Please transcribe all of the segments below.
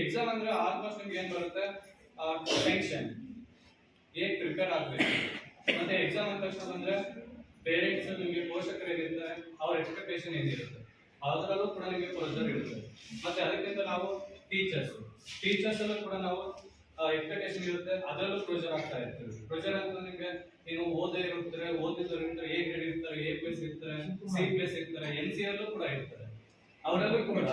Exam ಅಂದ್ರೆ almost ನಿಮ್ಗೆ ಏನ್ ಬರುತ್ತೆ, ಟೆನ್ಷನ್, ಹೇಗೆ ಪ್ರಿಪೇರ್ ಆಗ್ಬೇಕು. ಮತ್ತೆ ಎಕ್ಸಾಮ್ ಅಂದ ತಕ್ಷಣ ಬಂದ್ರೆ ಪೇರೆಂಟ್ಸ್ ನಿಮಗೆ ಪೋಷಕರು ಏನಿರ್ತಾರೆ ಅವ್ರ ಎಕ್ಸ್ಪೆಕ್ಟೇಷನ್ ಏನಿರುತ್ತೆ ಅದರಲ್ಲೂ ಕೂಡ ನಿಮಗೆ ಪ್ರೆಷರ್ ಇರುತ್ತೆ. ಮತ್ತೆ ಅದಕ್ಕಿಂತ ನಾವು ಟೀಚರ್ಸ್ ಅಲ್ಲೂ ಕೂಡ ನಾವು ಎಕ್ಸ್ಪೆಕ್ಟೇಷನ್ ಇರುತ್ತೆ, ಅದರಲ್ಲೂ ಪ್ರೆಷರ್ ಆಗ್ತಾ ಇರ್ತೀವಿ. ಪ್ರೆಷರ್ ಅಂತ ನಿಮಗೆ ನೀವು ಓದಿದ್ದವರು ಇರ್ತಾರೆ, ಎ ಗ್ರೇಡ್ ಇರ್ತಾರೆ, ಎ ಪ್ಲಸ್ ಇರ್ತಾರೆ, ಸಿ ಪ್ಲಸ್ ಇರ್ತಾರೆ, NC ಅಲ್ಲೂ ಕೂಡ ಇರ್ತಾರೆ. ಅವರಲ್ಲೂ ಕೂಡ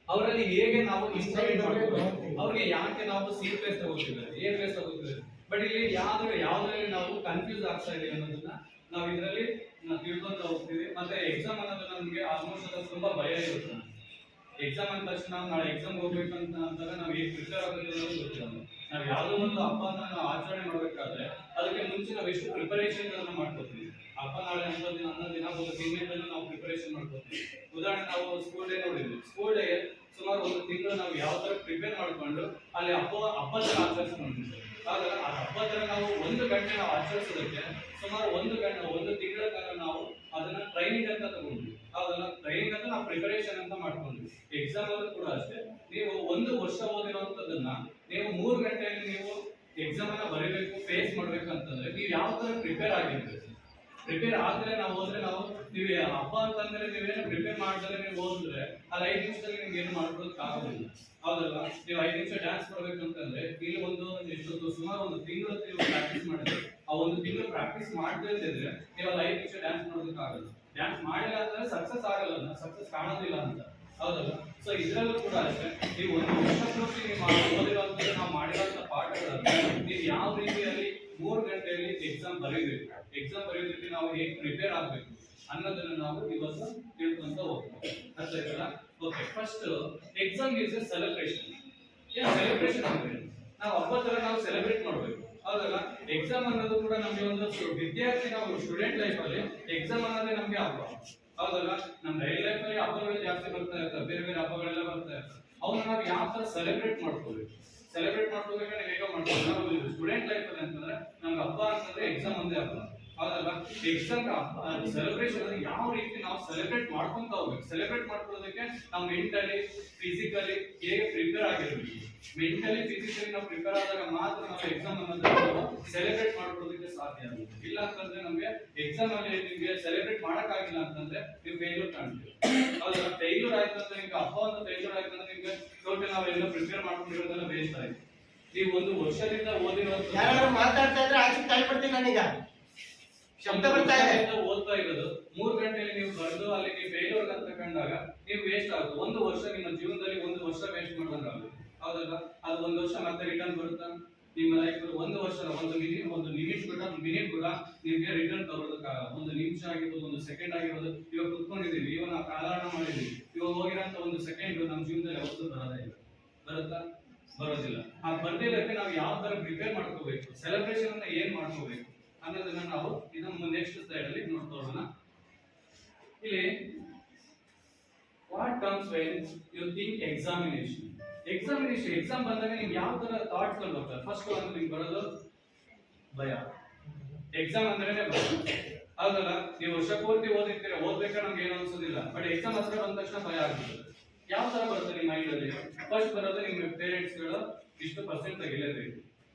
ಅವರಲ್ಲಿ ಹೇಗೆ ನಾವು ಇಂಪ್ಲಿಮೆಂಟ್ ಮಾಡಬೇಕು, ಅವ್ರಿಗೆ ಯಾಕೆ ನಾವು ಸಿ ಪ್ಲಸ್ ತಗೋತಿದ್ದಾರೆ, ಎ ಪ್ಲಸ್ ತಗೋತಿದ್ದಾರೆ, ಬಟ್ ಇಲ್ಲಿ ಯಾವ್ದ್ರಲ್ಲಿ ನಾವು ಕನ್ಫ್ಯೂಸ್ ಆಗ್ತಾ ಇದೀವಿ ಅನ್ನೋದನ್ನ ನಾವು ಇದರಲ್ಲಿ ತಿಳ್ಕೊಂತ ಹೋಗ್ತೀವಿ. ಮತ್ತೆ ಎಕ್ಸಾಮ್ ಅನ್ನೋದು ನಮಗೆ ಆಲ್ಮೋಸ್ಟ್ ಅದು ತುಂಬಾ ಭಯ ಇರುತ್ತೆ. ಎಕ್ಸಾಮ್ ಅಂದ ತಕ್ಷಣ ನಾಳೆ ಎಕ್ಸಾಮ್ ಹೋಗ್ಬೇಕಂತ ಅಂತಾರೆ, ನಾವು ಹೇಗೆ ಪ್ರಿಪೇರ್ ಆಗೋದು ಅನ್ನೋದು ಗೊತ್ತಿಲ್ಲ. ನಾವು ಯಾವುದೋ ಒಂದು ಹಬ್ಬನ ನಾವು ಆಚರಣೆ ಮಾಡಬೇಕಾದ್ರೆ ಅದಕ್ಕೆ ಮುಂಚೆ ನಾವು ಎಷ್ಟು ಪ್ರಿಪರೇಷನ್ ಅನ್ನು ಮಾಡ್ಕೋತೀವಿ. ಹಬ್ಬ ನಾಳೆ ಅನ್ನೋ ದಿನ ಒಂದು ತಿಂಗಳಲ್ಲಿ ನಾವು ಪ್ರಿಪರೇಷನ್ ಮಾಡ್ಕೋತೀವಿ. ಉದಾಹರಣೆ ನಾವು ಸ್ಕೂಲ್ ಡೇ ನೋಡಿದ್ವಿ, ಸ್ಕೂಲ್ ಡೇ ಸುಮಾರು ಒಂದು ತಿಂಗಳು ನಾವು ಯಾವ ತರ ಪ್ರಿಪೇರ್ ಮಾಡ್ಕೊಂಡು ಅಲ್ಲಿ ಹಬ್ಬದ ಆಚರಿಸ್ಕೊಂಡಿದ್ವಿ. ಆಗ ಆ ಹಬ್ಬದ ನಾವು 1 ಗಂಟೆ ನಾವು ಆಚರಿಸೋದಕ್ಕೆ ಸುಮಾರು 1 ತಿಂಗಳ ಕಾಲ ನಾವು ಅದನ್ನ ಟ್ರೈನಿಂಗ್ ಅಂತ ತಗೊಂಡ್ವಿ. ಅದನ್ನ ಟ್ರೈನಿಂಗ್ ಅಂತ ನಾವು ಪ್ರಿಪರೇಷನ್ ಅಂತ ಮಾಡ್ಕೊಂಡ್ವಿ. ಎಕ್ಸಾಮ್ ಅಲ್ಲೂ ಕೂಡ ಅಷ್ಟೇ, ನೀವು 1 ವರ್ಷ ಓದಿರುವಂತದನ್ನ ನೀವು 3 ಗಂಟೆಯಲ್ಲಿ ನೀವು ಎಕ್ಸಾಮ್ ಅನ್ನ ಬರೀಬೇಕು, ಫೇಸ್ ಮಾಡ್ಬೇಕು ಅಂತಂದ್ರೆ ನೀವು ಯಾವ ತರ ಪ್ರಿಪೇರ್ ಆಗಿರ್ಬೇಕು. ಪ್ರಿಪೇರ್ ಆದ್ರೆ ನಾವು ಹೋದ್ರೆ ನೀವು ಹಬ್ಬ ಅಂತಂದ್ರೆ ನೀವೇನು ಪ್ರಿಪೇರ್ ಮಾಡಿದ್ರೆ ನೀವು ಹೋದ್ರೆ ಅಲ್ಲಿ 5 ನಿಮಿಷದಲ್ಲಿ ನಿಮ್ಗೆ ಏನು ಮಾಡ್ಕೊಳ್ಳೋಕೆ ಆಗೋದಿಲ್ಲ. ಹೌದಲ್ಲ, ನೀವು 5 ನಿಮಿಷ ಡ್ಯಾನ್ಸ್ ಮಾಡ್ಬೇಕಂತಂದ್ರೆ ಇಲ್ಲಿ ಸುಮಾರು 1 ತಿಂಗಳು ನೀವು ಪ್ರಾಕ್ಟೀಸ್ ಮಾಡಿದ್ರೆ ಆ 1 ತಿಂಗಳು ಪ್ರಾಕ್ಟೀಸ್ ಮಾಡದೇ ಇದ್ರೆ ನೀವು ಅಲ್ಲಿ 5 ನಿಮಿಷ ಡ್ಯಾನ್ಸ್ ಮಾಡೋದಕ್ಕೆ ಆಗಲ್ಲ. ಡ್ಯಾನ್ಸ್ ಮಾಡಿಲ್ಲ ಅಂದ್ರೆ ಸಕ್ಸಸ್ ಆಗಲ್ಲ, ಸಕ್ಸಸ್ ಕಾಣೋದಿಲ್ಲ ಅಂತ. ಹೌದಲ್ಲ, ಸೊ ಇದರಲ್ಲೂ ಕೂಡ ಅಷ್ಟೇ, ನೀವು 1 ವರ್ಷ ಪೂರ್ತಿ ನೀವು ಓದಿರುವಂತ ನಾವು ಮಾಡಿರುವಂತ ಪಾಠಗಳನ್ನು ನೀವು ಯಾವ ರೀತಿಯಲ್ಲಿ 3 ಗಂಟೆಯಲ್ಲಿ ಎಕ್ಸಾಮ್ ಬರೀಬೇಕು, ಎಕ್ಸಾಮ್ ಬರೆಯೋದಕ್ಕೆ ನಾವು ಹೇಗೆ ಪ್ರಿಪೇರ್ ಆಗಬೇಕು ಅನ್ನೋದನ್ನ ನಾವು ಇವತ್ತು ತಿಳ್ಕೊಂತ ಹೋಗ್ತೀವಿ. ಅರ್ಥ ಆಯ್ತಲ್ಲ? Okay, first exam is A celebration. Celebration ಅಂದ್ರೆ ನಾವು ಹಬ್ಬ ತರ ನಾವು ಸೆಲೆಬ್ರೇಟ್ ಮಾಡಬೇಕು. ಹೌದಲ್ಲ, ಎಕ್ಸಾಮ್ ಅನ್ನೋದು ಕೂಡ ನಮಗೆ ಒಂದು ವಿದ್ಯಾರ್ಥಿ, ನಾವು ಸ್ಟೂಡೆಂಟ್ ಲೈಫ್ ಅಲ್ಲಿ ಎಕ್ಸಾಮ್ ಅನ್ನೋದೇ ನಮಗೆ ಹಬ್ಬ. ಹೌದಲ್ಲ, ನಮ್ಮ ಡೈಲಿ ಲೈಫ್ ಅಲ್ಲಿ ಹಬ್ಬಗಳು ಜಾಸ್ತಿ ಬರ್ತಾ ಇರ್ತವೆ, ಬೇರೆ ಬೇರೆ ಹಬ್ಬಗಳೆಲ್ಲ ಬರ್ತಾ ಇರ್ತವೆ. ಅವನ್ನ ನಾವು ಯಾವ ತರ ಸೆಲೆಬ್ರೇಟ್ ಮಾಡ್ಕೋಬೇಕು, ಸೆಲೆಬ್ರೇಟ್ ಮಾಡ್ಕೋಬೇಕಾದ್ರೆ ಹೇಗೋ ಮಾಡ್ಕೊಂಡು ನಾವು ಸ್ಟೂಡೆಂಟ್ ಲೈಫ್ ಅಲ್ಲಿ ಅಂತಂದ್ರೆ ನಮ್ಗೆ ಹಬ್ಬ ಅಂತಂದ್ರೆ ಎಕ್ಸಾಮ್ ಒಂದೇ ಹಬ್ಬ. ಹೌದಲ್ಲ, ಎಕ್ಸಾಮ್ ಸೆಲೆಬ್ರೇಷನ್ ಯಾವ ರೀತಿ ನಾವು ಸೆಲೆಬ್ರೇಟ್ ಮಾಡ್ಕೊಂತ ಹೋಗ್ಬೇಕು. ಸೆಲೆಬ್ರೇಟ್ ಮಾಡ್ಕೊಳ್ಳೋದಕ್ಕೆ ನಾವು ಮೆಂಟಲಿ ಫಿಸಿಕಲಿ ಹೇಗೆ ಪ್ರಿಪೇರ್ ಆಗಿರ್ಬೇಕು. ಮೆಂಟಲಿ ಫಿಸಿಕಲಿ ನಾವು ಪ್ರಿಪೇರ್ ಆದಾಗ ಮಾತ್ರ ನಾವು ಎಕ್ಸಾಮ್ ಅನ್ನೋದನ್ನ ಸೆಲೆಬ್ರೇಟ್ ಮಾಡ್ಕೊಳ್ಳೋದಕ್ಕೆ ಸಾಧ್ಯ ಆಗುತ್ತೆ. ಇಲ್ಲ ಅಂತಂದ್ರೆ ನಮ್ಗೆ ಎಕ್ಸಾಮ್ ಅಲ್ಲಿ ನಿಮ್ಗೆ ಸೆಲೆಬ್ರೇಟ್ ಮಾಡಕ್ಕಾಗಿಲ್ಲ ಅಂತಂದ್ರೆ ನೀವು ಫೇಲ್ಯೂರ್ ಕಾಣ್ತೀವಿ. ಹೌದಲ್ಲ, ಫೇಲ್ಯೂರ್ ಆಯ್ತು ಅಂದ್ರೆ ನಿಮ್ಗೆ ಹಬ್ಬ ಅಂತ ಫೇಲ್ಯೂರ್ ಆಯ್ತು ಅಂದ್ರೆ ನಿಮ್ಗೆ ಟೋಟಲ್ ನಾವೆಲ್ಲ ಪ್ರಿಪೇರ್ ಮಾಡ್ಕೊಂಡಿರೋದೆಲ್ಲ ವೇಸ್ಟ್ ಆಯ್ತು. ನೀವು 1 ವರ್ಷದಿಂದ ಓದಿರೋದು ಯಾರು ಮಾತಾಡ್ತಾ ಇದ್ರೆ ಆಚೆ ಕಾಯ್ಬಿಡ್ತೀನಿ ನಾನೀಗ ಶಬ್ದ ಬರ್ತಾ ಇದೆ. ಓದ್ತಾ ಇರೋದು 3 ಗಂಟೆಯಲ್ಲಿ ನೀವು ಬರೆದು ಅಲ್ಲಿ ನೀವು ಫೇಲ್ಯೂರ್ ಅಂತ ಕಂಡಾಗ ನೀವು ವೇಸ್ಟ್ ಆಗುತ್ತೆ. 1 ವರ್ಷ ನಿಮ್ಮ ಜೀವನದಲ್ಲಿ 1 ವರ್ಷ ವೇಸ್ಟ್ ಮಾಡ್ದಂಗಾಗುತ್ತೆ. ಹೌದಲ್ಲ, ಅದು 1 ವರ್ಷ ಮತ್ತೆ ರಿಟರ್ನ್ ಬರುತ್ತಾ ನಿಮ್ಮ ಲೈಫ್? 1 ವರ್ಷ ಒಂದು ಮಿನಿಟ್ ಕೂಡ ನಿಮ್ಗೆ ರಿಟರ್ನ್ ತಗೊಳ್ಳೋದಕ್ಕಾಗಲ್ಲ. 1 ನಿಮಿಷ ಆಗಿರ್ಬೋದು, 1 ಸೆಕೆಂಡ್ ಆಗಿರ್ಬೋದು. ಇವಾಗ ಕುತ್ಕೊಂಡಿದ್ದೀವಿ, ಇವಾಗ ನಾವು ಕಾಲಹರಣ ಮಾಡಿದ್ದೀವಿ, ಇವಾಗ ಹೋಗಿರೋಂಥ 1 ಸೆಕೆಂಡ್ ನಮ್ಮ ಜೀವನದಲ್ಲಿ ಯಾವತ್ತೂ ಬರೋದೇ ಇಲ್ಲ. ಬರುತ್ತಾ? ಬರೋದಿಲ್ಲ. ಆ ಬರ್ದಿದ್ದಕ್ಕೆ ನಾವು ಯಾವ ತರ ಪ್ರಿಪೇರ್ ಮಾಡ್ಕೋಬೇಕು, ಸೆಲೆಬ್ರೇಷನ್ ಅನ್ನ ಏನ್ ಮಾಡ್ಕೋಬೇಕು ಅನ್ನೋದನ್ನ ನಾವು ಇದನ್ನ ನೆಕ್ಸ್ಟ್ ಸ್ಲೈಡ್ ಅಲ್ಲಿ ನೋಡ್ಕೊಳ್ಳೋಣ. ಇಲ್ಲಿ what comes when you think examination. Exam ಬಂದಾಗ ನಿಮ್ಗೆ ಯಾವ ತರ ಥಾಟ್ಸ್ ಗಳು ಬರ್ತವೆ? ಫಸ್ಟ್ ಒಂದು ನಿಮ್ಗೆ ಬರೋದು ಭಯ. ಎಕ್ಸಾಮ್ ಅಂದ್ರೆ ಭಯ. ಹೌದಲ್ಲ, ನೀವು ವರ್ಷ ಪೂರ್ತಿ ಓದಿರ್ತೀರ, ಓದ್ಬೇಕಾದ್ರೆ ನಮ್ಗೆ ಏನು ಅನ್ಸೋದಿಲ್ಲ, ಬಟ್ ಎಕ್ಸಾಮ್ ಹತ್ರ ಬಂದ ತಕ್ಷಣ ಭಯ ಆಗ್ತದೆ. ಯಾವ ತರ ಬರುತ್ತೆ ನಿಮ್ಮ ಮೈಂಡ್ ಅಲ್ಲಿ? ಫಸ್ಟ್ ಬರೋದು ನಿಮ್ಮ ಪೇರೆಂಟ್ಸ್ ಗಳು ಇಷ್ಟು ಪರ್ಸೆಂಟ್ ತೆಗಿಲೇಬೇಕು.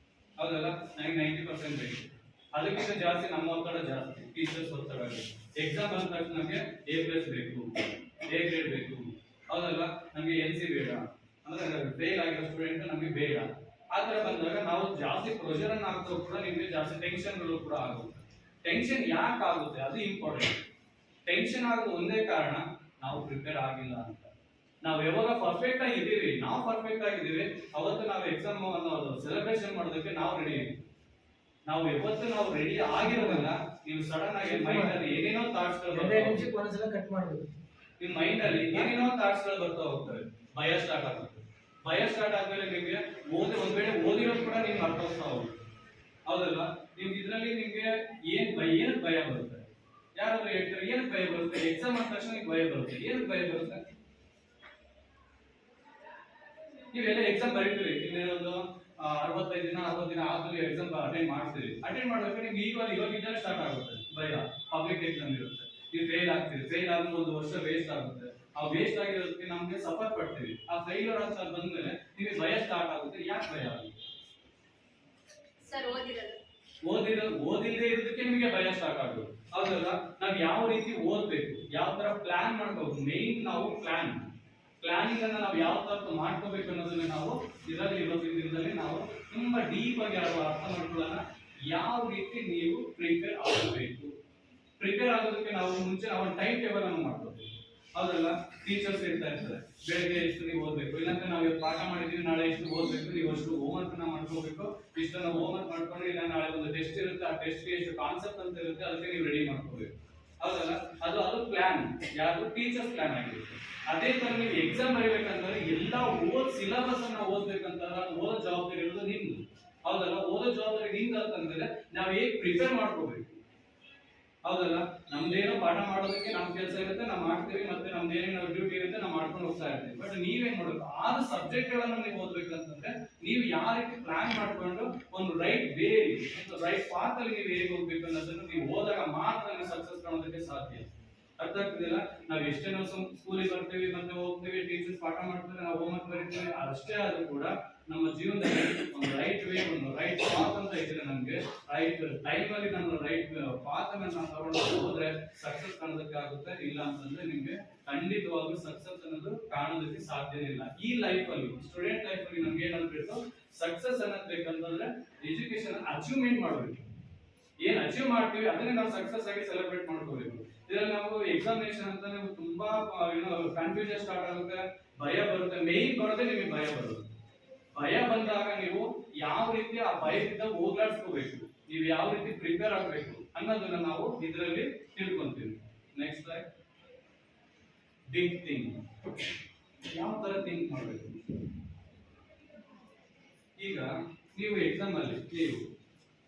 ಹೌದಲ್ಲ, ನನಗೆ 90% ಬೇಕು. ಅದಕ್ಕಿಂತ ಜಾಸ್ತಿ ನಮ್ಮ ಒತ್ತಡ ಜಾಸ್ತಿ, ಟೀಚರ್ಸ್ ಒತ್ತಡ. ಎಕ್ಸಾಮ್ ಬಂದ ತಕ್ಷಣ ನಮಗೆ A+ ಬೇಕು, A ಗ್ರೇಡ್ ಬೇಕು. ಹೌದಲ್ಲ, ನಮಗೆ NC ಬೇಡ, ಅಂದ್ರೆ ಫೇಲ್ ಆಗಿರೋ ಸ್ಟೂಡೆಂಟ್ ನಮಗೆ ಬೇಡ. ಆ ತರ ಬಂದಾಗ ನಾವು ಜಾಸ್ತಿ ಪ್ರೆಷರ್ ಅನ್ನ ಹಾಕ್ತಾ ಕೂಡ ನಿಮಗೆ ಜಾಸ್ತಿ ಟೆನ್ಷನ್ಗಳು ಕೂಡ ಆಗುತ್ತೆ. ಟೆನ್ಷನ್ ಯಾಕೆ ಆಗುತ್ತೆ ಅದು ಇಂಪಾರ್ಟೆಂಟ್. ಟೆನ್ಷನ್ ಆಗೋದು ಒಂದೇ ಕಾರಣ, ನಾವು ಪ್ರಿಪೇರ್ ಆಗಿಲ್ಲ ಅಂತ. ನಾವು ಯಾವಾಗ ಪರ್ಫೆಕ್ಟ್ ಆಗಿದ್ದೀವಿ, ಅವತ್ತು ನಾವು ಎಕ್ಸಾಮ್ ಅನ್ನೋದು ಸೆಲೆಬ್ರೇಷನ್ ಮಾಡೋದಕ್ಕೆ ನಾವು ರೆಡಿ ಇದ್ದೀವಿ. ನಾವು ಯಾವತ್ತು ನಾವು ರೆಡಿ ಆಗಿರೋದಿಲ್ಲ, ನೀವು ಸಡನ್ ಆಗಿ ಮೈಂಡ್ ಅಲ್ಲಿ ಏನೇನೋ ಥಾಟ್ಸ್ ಗಳು ನಿಮ್ಮ ಮೈಂಡ್ ಅಲ್ಲಿ ಏನೇನೋ ಥಾಟ್ಸ್ ಗಳು ಬರ್ತಾ ಹೋಗ್ತವೆ. ಭಯ ಸ್ಟಾರ್ಟ್ ಆಗುತ್ತೆ. ಭಯ ಸ್ಟಾರ್ಟ್ ಆದ್ಮೇಲೆ ನಿಮ್ಗೆ ಒಂದ್ ವೇಳೆ ಓದಿರೋದು ಕೂಡ ನಿಮ್ಗೆ ಅರ್ಥ ಹೋಗ್ತಾ ಹೋಗುತ್ತೆ. ಹೌದಲ್ಲ, ನಿಮ್ಗೆ ಇದ್ರಲ್ಲಿ ನಿಮ್ಗೆ ಏನಕ್ಕೆ ಭಯ ಬರುತ್ತೆ? ಯಾರಾದ್ರೂ ಹೇಳ್ತಾರೆ ಏನಕ್ಕೆ ಭಯ ಬರುತ್ತೆ? ಎಕ್ಸಾಮ್ ಆದ ತಕ್ಷಣ ಭಯ ಬರುತ್ತೆ. ಏನಕ್ಕೆ ಭಯ ಬರುತ್ತೆ? ನೀವೆಲ್ಲ ಎಕ್ಸಾಮ್ ಬರೀತೀರಿ, ಇನ್ನೇನೊಂದು 60 ದಿನ ಆದ್ಮೇಲೆ ಎಕ್ಸಾಮ್ ಅಟೆಂಡ್ ಮಾಡ್ತೀರಿ. ಅಟೆಂಡ್ ಮಾಡ್ಬೇಕು ನಿಮ್ಗೆ ಇವಾಗಿಂದ ಸ್ಟಾರ್ಟ್ ಆಗುತ್ತೆ ಭಯ. ಪಬ್ಲಿಕ್ ಎಕ್ಸಾಮ್ ಇರುತ್ತೆ, ನೀವು ಫೇಲ್ ಆಗ್ತೀರಿ. ಫೇಲ್ ಆದ್ಮೇಲೆ 1 ವರ್ಷ ವೇಸ್ಟ್ ಆಗುತ್ತೆ. ಆ ವೇಸ್ಟ್ ಆಗಿರೋದಕ್ಕೆ ನಮ್ಗೆ ಸಫರ್ ಪಡ್ತೀವಿ. ಆ ಫೈಲ್ಯೂರ್ ಅಂತ ಬಂದ್ಮೇಲೆ ನಿಮಗೆ ಭಯ ಸ್ಟಾರ್ಟ್ ಆಗುತ್ತೆ. ಯಾಕೆ ಭಯ ಆಗುತ್ತೆ? ಸರ್ ಓದಿಲ್ಲದೆ ಇರೋದಕ್ಕೆ ನಿಮಗೆ ಭಯ ಸ್ಟಾರ್ಟ್ ಆಗೋದು. ಹೌದಲ್ಲ? ನಾವು ಯಾವ ರೀತಿ ಓದ್ಬೇಕು, ಯಾವ ತರ ಪ್ಲಾನ್ ಮಾಡ್ಕೋಬೇಕು, ಮೇನ್ ನಾವು ಪ್ಲಾನಿಂಗ್ ಅನ್ನ ನಾವು ಯಾವ ತರ ಮಾಡ್ಕೋಬೇಕು ಅನ್ನೋದನ್ನ ನಾವು ಇವತ್ತಿನ ನಾವು ತುಂಬಾ ಡೀಪ್ ಆಗಿ ಅರ್ಥ ಮಾಡ್ಕೊಳ್ಳೋಣ. ಯಾವ ರೀತಿ ನೀವು ಪ್ರಿಪೇರ್ ಆಗಬೇಕು. ಪ್ರಿಪೇರ್ ಆಗೋದಕ್ಕೆ ನಾವು ಮುಂಚೆ ನಾವು ಟೈಮ್ ಟೇಬಲ್ ಅನ್ನು ಮಾಡ್ಕೋಬೇಕು. ಹೌದಲ್ಲ? ಟೀಚರ್ಸ್ ಹೇಳ್ತಾ ಇರ್ತಾರೆ ಬೆಳಗ್ಗೆ ಎಷ್ಟು ನೀವು ಓದ್ಬೇಕು, ಇಲ್ಲಾಂದ್ರೆ ನಾವು ಇವತ್ತು ಪಾಠ ಮಾಡಿದೀವಿ ನಾಳೆ ಎಷ್ಟು ಓದ್ಬೇಕು, ನೀವು ಅಷ್ಟು ಹೋಮ್ವರ್ಕ್ ನ ಮಾಡ್ಕೋಬೇಕು. ಇಷ್ಟನ್ನ ಹೋಮ್ವರ್ಕ್ ಮಾಡ್ಕೊಂಡು ಇಲ್ಲ ನಾಳೆ ಒಂದು ಟೆಸ್ಟ್ ಇರುತ್ತೆ, ಆ ಟೆಸ್ಟ್ಗೆ ಎಷ್ಟು ಕಾನ್ಸೆಪ್ಟ್ ಅಂತ ಇರುತ್ತೆ ಅದಕ್ಕೆ ನೀವು ರೆಡಿ ಮಾಡ್ಕೋಬೇಕು. ಹೌದಲ್ಲ? ಅದು ಪ್ಲಾನ್, ಯಾವುದು ಟೀಚರ್ಸ್ ಪ್ಲಾನ್ ಆಗಿರುತ್ತೆ. ಅದೇ ತರ ನೀವು ಎಕ್ಸಾಮ್ ಬರೀಬೇಕಂತಂದ್ರೆ ಎಲ್ಲ ಸಿಲೆಬಸ್ ಅನ್ನ ಓದ್ಬೇಕಂತಂದ್ರೆ ಓದೋ ಜವಾಬ್ದಾರಿ ಇರೋದು ನಿಮ್ದು. ಹೌದಲ್ಲ? ಓದೋ ಜವಾಬ್ದಾರಿ ನಿಮ್ದು ಅಂತಂದ್ರೆ ನಾವು ಹೇಗೆ ಪ್ರಿಪೇರ್ ಮಾಡ್ಕೋಬೇಕು. ಹೌದಲ್ಲ? ನಮ್ದೇನೋ ಪಾಠ ಮಾಡೋದಕ್ಕೆ ನಮ್ ಕೆಲಸ ಇರುತ್ತೆ, ನಾವು ಮಾಡ್ತೀವಿ, ಮತ್ತೆ ನಮ್ದೇನೇನೋ ಡ್ಯೂಟಿ ಇರುತ್ತೆ, ನಾವು ಮಾಡ್ಕೊಂಡು ಹೋಗ್ತಾ ಇರ್ತೀವಿ. ಬಟ್ ನೀವೇನ್ ಮಾಡ್ಬೇಕು, 6 ಸಬ್ಜೆಕ್ಟ್ ಗಳನ್ನ ನೀವು ಓದ್ಬೇಕಂತಂದ್ರೆ ನೀವು ಯಾವ ರೀತಿ ಪ್ಲಾನ್ ಮಾಡ್ಕೊಂಡು ಒಂದು ರೈಟ್ ವೇ, ಒಂದು ರೈಟ್ ಪಾತ್ ಅಲ್ಲಿ ನೀವು ಹೇಗೆ ಹೋಗ್ಬೇಕು ಅನ್ನೋದನ್ನು ನೀವು ಓದಾಗ ಮಾತ್ರ ನೀವು ಸಕ್ಸಸ್ ಕಾಣೋದಕ್ಕೆ ಸಾಧ್ಯ. ಅರ್ಥ ಆಗ್ತಿದಿಲ್ಲ? ನಾವು ಎಷ್ಟೇ ನಾವು ಸ್ಕೂಲಿಗೆ ಬರ್ತೀವಿ, ಮತ್ತೆ ಹೋಗ್ತೀವಿ, ಟೀಚರ್ಸ್ ಪಾಠ ಮಾಡ್ತಾರೆ, ನಾವು ಹೋಮ್ವರ್ಕ್ ಬರೀತೀವಿ, ಅಷ್ಟೇ ಆದ್ರೂ ಕೂಡ ನಮ್ಮ ಜೀವನದಲ್ಲಿ ಒಂದು ರೈಟ್ ವೇ, ಒಂದು ರೈಟ್ ಪಾತ್ ಅಂತ ಇದ್ರೆ ನಮ್ಗೆ ರೈಟ್ ಟೈಮ್ ಅಲ್ಲಿ ನಮ್ಮ ರೈಟ್ ಪಾತ್ ಅನ್ನ ನಾವು ತಗೊಂಡು ಹೋದ್ರೆ ಸಕ್ಸಸ್ ಕಾಣೋದಕ್ಕೆ ಆಗುತ್ತೆ. ಇಲ್ಲ ಅಂತಂದ್ರೆ ನಿಮ್ಗೆ ಖಂಡಿತವಾಗ್ಲೂ ಸಕ್ಸಸ್ ಅನ್ನೋದು ಕಾಣೋದಕ್ಕೆ ಸಾಧ್ಯನೇ ಇಲ್ಲ. ಈ ಲೈಫ್ ಅಲ್ಲಿ, ಸ್ಟೂಡೆಂಟ್ ಲೈಫ್ ಅಲ್ಲಿ ನಮ್ಗೆ ಏನಾಗ್ಬೇಕು, ಸಕ್ಸಸ್ ಅನ್ನೋದು ಬೇಕಂತಂದ್ರೆ ಎಜುಕೇಶನ್ ಅಚೀವ್ಮೆಂಟ್ ಮಾಡಬೇಕು. ಏನ್ ಅಚೀವ್ ಮಾಡ್ತೀವಿ ಅದನ್ನೇ ನಾವು ಸಕ್ಸಸ್ ಆಗಿ ಸೆಲೆಬ್ರೇಟ್ ಮಾಡ್ಕೋಬೇಕು. ಇದ್ರಲ್ಲಿ ನಾವು ಎಕ್ಸಾಮಿನೇಷನ್ ಅಂತ ತುಂಬಾ ಕನ್ಫ್ಯೂಷನ್ ಸ್ಟಾರ್ಟ್ ಆಗುತ್ತೆ, ಭಯ ಬರುತ್ತೆ. ಮೇನ್ ಬರೋದೇ ನಿಮಗೆ ಭಯ ಬರುತ್ತೆ. ಭಯ ಬಂದಾಗ ನೀವು ಯಾವ ರೀತಿ ಆ ಭಯದಿಂದ ಹೋಗ್ಲಾಡ್ಸ್ಕೋಬೇಕು, ನೀವು ಯಾವ ರೀತಿ ಪ್ರಿಪೇರ್ ಆಗಬೇಕು ಅನ್ನೋದನ್ನ ನಾವು ಇದರಲ್ಲಿ ತಿಳ್ಕೊಂತೀವಿ. Next slide. Big think. ಯಾವ ತರ ಥಿಂಕ್ ಮಾಡಬೇಕು? ಈಗ ನೀವು ಎಕ್ಸಾಮ್ ಅಲ್ಲಿ ನೀವು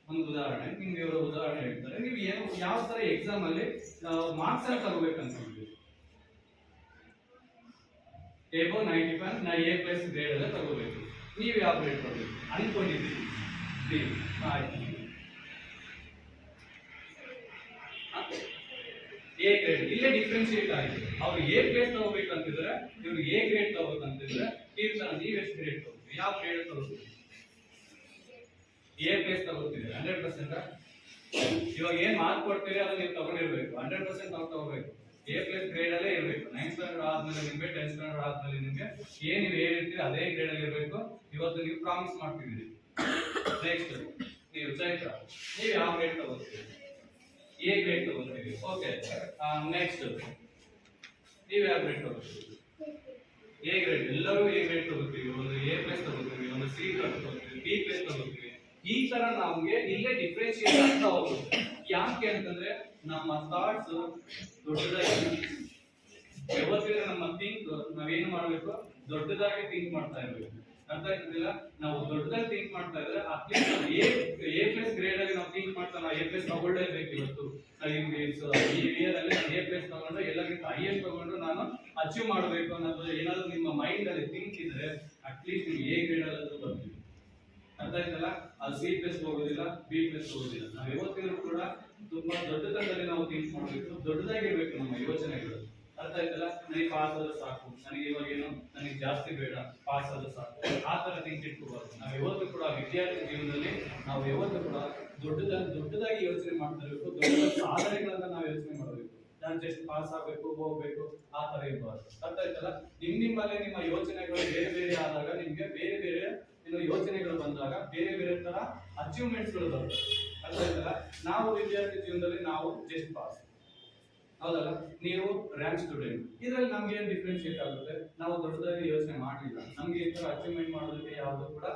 ಒಂದು ಉದಾಹರಣೆ, ನಿಮ್ಗೆ ಇವರು ಉದಾಹರಣೆ ಹೇಳ್ತಾರೆ, ನೀವು ಏನು ಯಾವ ತರ ಎಕ್ಸಾಮ್ ಅಲ್ಲಿ ಮಾರ್ಕ್ಸ್ ಅನ್ನು ತಗೋಬೇಕಂತ ಎಬೋ 95 ನಾ A+ ಗ್ರೇಡ್ ಎಲ್ಲ ತಗೋಬೇಕು. ನೀವು ಯಾವ ಗ್ರೇಡ್ ತಗೋಬೇಕು ಅನ್ಕೊಂಡಿದ್ದೀರಿ? A grade. ಇಲ್ಲೇ ಡಿಫ್ರೆನ್ಶಿಯೇಟ್ ಆಗಿದೆ. ಅವ್ರು A+ ತಗೋಬೇಕಂತಿದ್ರೆ ಇವ್ರು A ಗ್ರೇಡ್ ತಗೋಬೇಕಂತಿದ್ರೆ ನೀವು ಎಷ್ಟು ಗ್ರೇಡ್ ತಗೋತೀವಿ? ಯಾವ ಗ್ರೇಡ್ ತಗೋತೀವಿ? A+ ತಗೋತೀವಿ 100%. ಇವಾಗ ಏನ್ ಮಾರ್ಕ್ ಕೊಡ್ತೀರಿ ಅದನ್ನ ನೀವು ತಗೊಂಡಿರ್ಬೇಕು, 100% ನಾವು ತಗೋಬೇಕು. A+ ಗ್ರೇಡ್ ಅಲ್ಲೇ ಇರಬೇಕು. 9th ಸ್ಟ್ಯಾಂಡರ್ಡ್ ಆದ್ಮೇಲೆ ನಿಮ್ಗೆ 10th ಸ್ಟ್ಯಾಂಡರ್ಡ್ ಆದ್ಮೇಲೆ ನಿಮ್ಗೆ ಏನ್ ನೀವು ಹೇಳಿರ್ತೀರಿ ಅದೇ ಗ್ರೇಡ್ ಅಲ್ಲಿ ಇರಬೇಕು. ಇವತ್ತು ನೀವು ಪ್ರಾಮಿಸ್ ಮಾಡ್ತಿದ್ದೀರಿ. ನೆಕ್ಸ್ಟ್ ನೀವು ಚೈತ್ರ, ನೀವು ಯಾವ ಗ್ರೇಡ್ ತಗೋತೀರಿ? A ಗ್ರೇಡ್ ತಗೋತೀವಿ. ಓಕೆ, ನೆಕ್ಸ್ಟ್ ನೀವು ಯಾವ ಗ್ರೇಡ್ ತಗೋತೀರಿ? A grade. ಎಲ್ಲರೂ A ಗ್ರೇಡ್ ತಗೋತೀವಿ, ಒಂದು A+ ತಗೋತೀವಿ, ಒಂದು C ತಗೋತೀವಿ, B+ ತಗೋತೀವಿ. ಈ ತರ ನಮ್ಗೆ ಇಲ್ಲೇ ಡಿಫ್ರೆನ್ಶಿಯೇಟ್ ಆಗ್ತಾ ಹೋಗುತ್ತೆ. ಯಾಕೆ ಅಂತಂದ್ರೆ ನಮ್ಮ ಥಾಟ್ಸ್ ದೊಡ್ಡದಾಗಿ ಯಾವತ್ತಿದ್ರೆ ನಮ್ಮ ಥಿಂಕ್ ನಾವೇನು ಮಾಡಬೇಕು, ದೊಡ್ಡದಾಗಿ ಥಿಂಕ್ ಮಾಡ್ತಾ ಇರ್ಬೇಕು. ಅರ್ಥ ಆಗ್ತಿದಿಲ್ಲ? ನಾವು ದೊಡ್ಡದಾಗಿ ಥಿಂಕ್ ಮಾಡ್ತಾ ಇದ್ರೆ ಅಟ್ಲೀಸ್ಟ್ A+ ಗ್ರೇಡ್ ಅಲ್ಲಿ ನಾವು ಥಿಂಕ್ ಮಾಡ್ತಾ ನಾವು A+ ತಗೊಳ್ಳೇಬೇಕು. ಇವತ್ತು ಈ ಇಯರ್ ಅಲ್ಲಿ ನಾನು A+ ತಗೊಂಡು ಎಲ್ಲರಿಗಿಂತ ಹೈಯೆಸ್ಟ್ ತಗೊಂಡು ನಾನು ಅಚೀವ್ ಮಾಡಬೇಕು ಅನ್ನೋದು ಏನಾದ್ರು ನಿಮ್ಮ ಮೈಂಡ್ ಅಲ್ಲಿ ಥಿಂಕ್ ಇದ್ರೆ ಅಟ್ಲೀಸ್ಟ್ ನೀವು A ಗ್ರೇಡ್ ಅಲ್ಲಿ ಬರ್ತೀವಿ. ಅರ್ಥ ಆಯ್ತಲ್ಲ? ಅದು C+ ಹೋಗೋದಿಲ್ಲ, B+ ಹೋಗೋದಿಲ್ಲ. ನಾವು ಯಾವತ್ತಿದ್ರು ಕೂಡ ತುಂಬಾ ದೊಡ್ಡತನದಲ್ಲಿ ನಾವು ಥಿಂಕ್ ಮಾಡಬೇಕು, ದೊಡ್ಡದಾಗಿರ್ಬೇಕು ನಮ್ಮ ಯೋಚನೆಗಳು. ಅರ್ಥ ಆಯ್ತಲ್ಲ? ನನಗೆ ಪಾಸ್ ಆದ್ರೆ ಸಾಕು, ನನಗೆ ಇವಾಗ ಏನು ನನಗೆ ಜಾಸ್ತಿ ಬೇಡ, ಪಾಸ್ ಆದ್ರೆ ಸಾಕು, ಆ ತರ ಥಿಂಕ್ ಇಟ್ಕೋಬಾರ್ದು. ನಾವು ಯಾವತ್ತೂ ಕೂಡ ವಿದ್ಯಾರ್ಥಿ ಜೀವನದಲ್ಲಿ ನಾವು ಯಾವತ್ತೂ ಕೂಡ ದೊಡ್ಡದಾಗಿ ಯೋಚನೆ ಮಾಡ್ತಾ ಇರಬೇಕು. ದೊಡ್ಡ ಸಾಧನೆಗಳನ್ನ ನಾವು ಯೋಚನೆ ಮಾಡಬೇಕು. ನಾನು ಜಸ್ಟ್ ಪಾಸ್ ಆಗ್ಬೇಕು, ಹೋಗ್ಬೇಕು, ಆ ತರ ಇರಬಾರ್ದು. ಅರ್ಥ ಆಯ್ತಲ್ಲ? ನಿಮ್ಮಲ್ಲೇ ನಿಮ್ಮ ಯೋಚನೆಗಳು ಬೇರೆ ಬೇರೆ ಆದಾಗ ನಿಮ್ಗೆ ಬೇರೆ ಬೇರೆ ಯೋಚನೆಗಳು ಬಂದಾಗ ಬೇರೆ ಬೇರೆ ತರ ಅಚೀವ್ಮೆಂಟ್ಸ್ ಗಳು ಬರ್ತವೆ. ಅರ್ಥ ಆಯ್ತಲ್ಲ? ನಾವು ವಿದ್ಯಾರ್ಥಿ ಜೀವನದಲ್ಲಿ ನಾವು ಜಸ್ಟ್ ಪಾಸ್, ಹೌದಲ್ಲ? ನೀವು ರ್ಯಾಂಕ್ ಸ್ಟೂಡೆಂಟ್. ಇದರಲ್ಲಿ ನಮ್ಗೆ ಏನ್ ಡಿಫ್ರೆನ್ಶಿಯೇಟ್ ಆಗುತ್ತೆ? ನಾವು ದೊಡ್ಡದಾಗಿ ಯೋಚನೆ ಮಾಡಲಿಲ್ಲ, ನಮ್ಗೆ ಈ ತರ ಅಚೀವ್ಮೆಂಟ್ ಮಾಡೋದಕ್ಕೆ ಯಾವುದು ಕೂಡ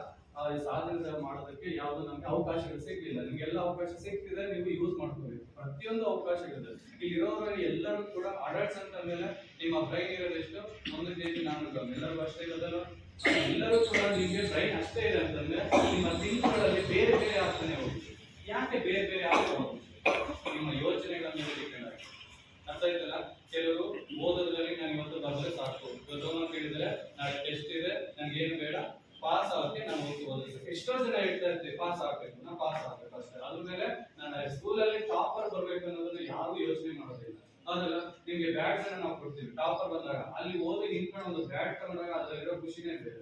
ಸಾಧನೆ ಮಾಡೋದಕ್ಕೆ ಯಾವುದು ನಮ್ಗೆ ಅವಕಾಶಗಳು ಸಿಗ್ಲಿಲ್ಲ. ನಿಮ್ಗೆಲ್ಲ ಅವಕಾಶ ಸಿಗ್ತಿದೆ, ನೀವು ಯೂಸ್ ಮಾಡ್ಕೋಬೇಕು. ಪ್ರತಿಯೊಂದು ಅವಕಾಶಗಳಿದೆ. ಇಲ್ಲಿರೋರಲ್ಲಿ ಎಲ್ಲರೂ ಕೂಡ ಅಡಲ್ಟ್ಸ್ ಅಂತ ಮೇಲೆ ನಿಮ್ಮ ಬ್ರೈನ್ ಇರೋದು ಎಷ್ಟು? 1 kg 400 ಗ್ರಾಮ್. ಎಲ್ಲರಿಗೂ ಅಷ್ಟೇ ಇರೋದಲ್ಲ? ಎಲ್ಲರೂ ಕೂಡ ನಿಮ್ಗೆ ಬ್ರೈನ್ ಅಷ್ಟೇ ಇದೆ ಅಂತಂದ್ರೆ ನಿಮ್ಮ ಥಿಂಕ್ಗಳಲ್ಲಿ ಬೇರೆ ಬೇರೆ ಆಗ್ತಾನೆ ಹೋಗುತ್ತೆ. ಯಾಕೆ ಬೇರೆ ಬೇರೆ ಆಗ್ತಾ ಹೋಗುತ್ತೆ? ನಿಮ್ಮ ಯೋಚನೆಗಳ ಮೇಲೆ ಡಿಪೆಂಡ್ ಆಗುತ್ತೆ. ಅರ್ಥ ಆಯ್ತಲ್ಲ? ಕೆಲವರು ಓದೋದ್ರಲ್ಲಿ ನಾನು ಇವತ್ತು ಬಂದ್ರೆ ಸಾಕು, ಹೋಮ್ವರ್ಕ್ ಹೇಳಿದ್ರೆ ನಾಳೆ ಟೆಸ್ಟ್ ಇದೆ, ನನಗೆ ಏನು ಬೇಡ, ಪಾಸ್ ಆಗಕ್ಕೆ ನಾನು ಓದಿಸ್ಬೇಕು. ಎಷ್ಟೋ ಜನ ಹೇಳ್ತಾ ಇರ್ತೀವಿ ಪಾಸ್ ಆಗ್ಬೇಕು, ನಾ ಪಾಸ್ ಆಗ್ಬೇಕು ಅಷ್ಟೇ. ಅದ್ರ ಮೇಲೆ ನಾನು ಸ್ಕೂಲಲ್ಲಿ ಟಾಪರ್ ಬರ್ಬೇಕು ಅನ್ನೋದನ್ನ ಯಾರು ಯೋಚನೆ ಮಾಡೋದಿಲ್ಲ. ಹೌದಲ್ಲ? ನಿಮ್ಗೆ ಬ್ಯಾಡ್ಸ್ ಅನ್ನ ನಾವು ಕೊಡ್ತೀವಿ, ಟಾಪರ್ ಬಂದಾಗ ಅಲ್ಲಿ ಹೋಗಿ ನಿಂತ್ಕೊಂಡು ಒಂದು ಬ್ಯಾಟ್ ತಗೊಂಡಾಗ ಅದರಲ್ಲಿರೋ ಖುಷಿನೇ ಬೇರೆ.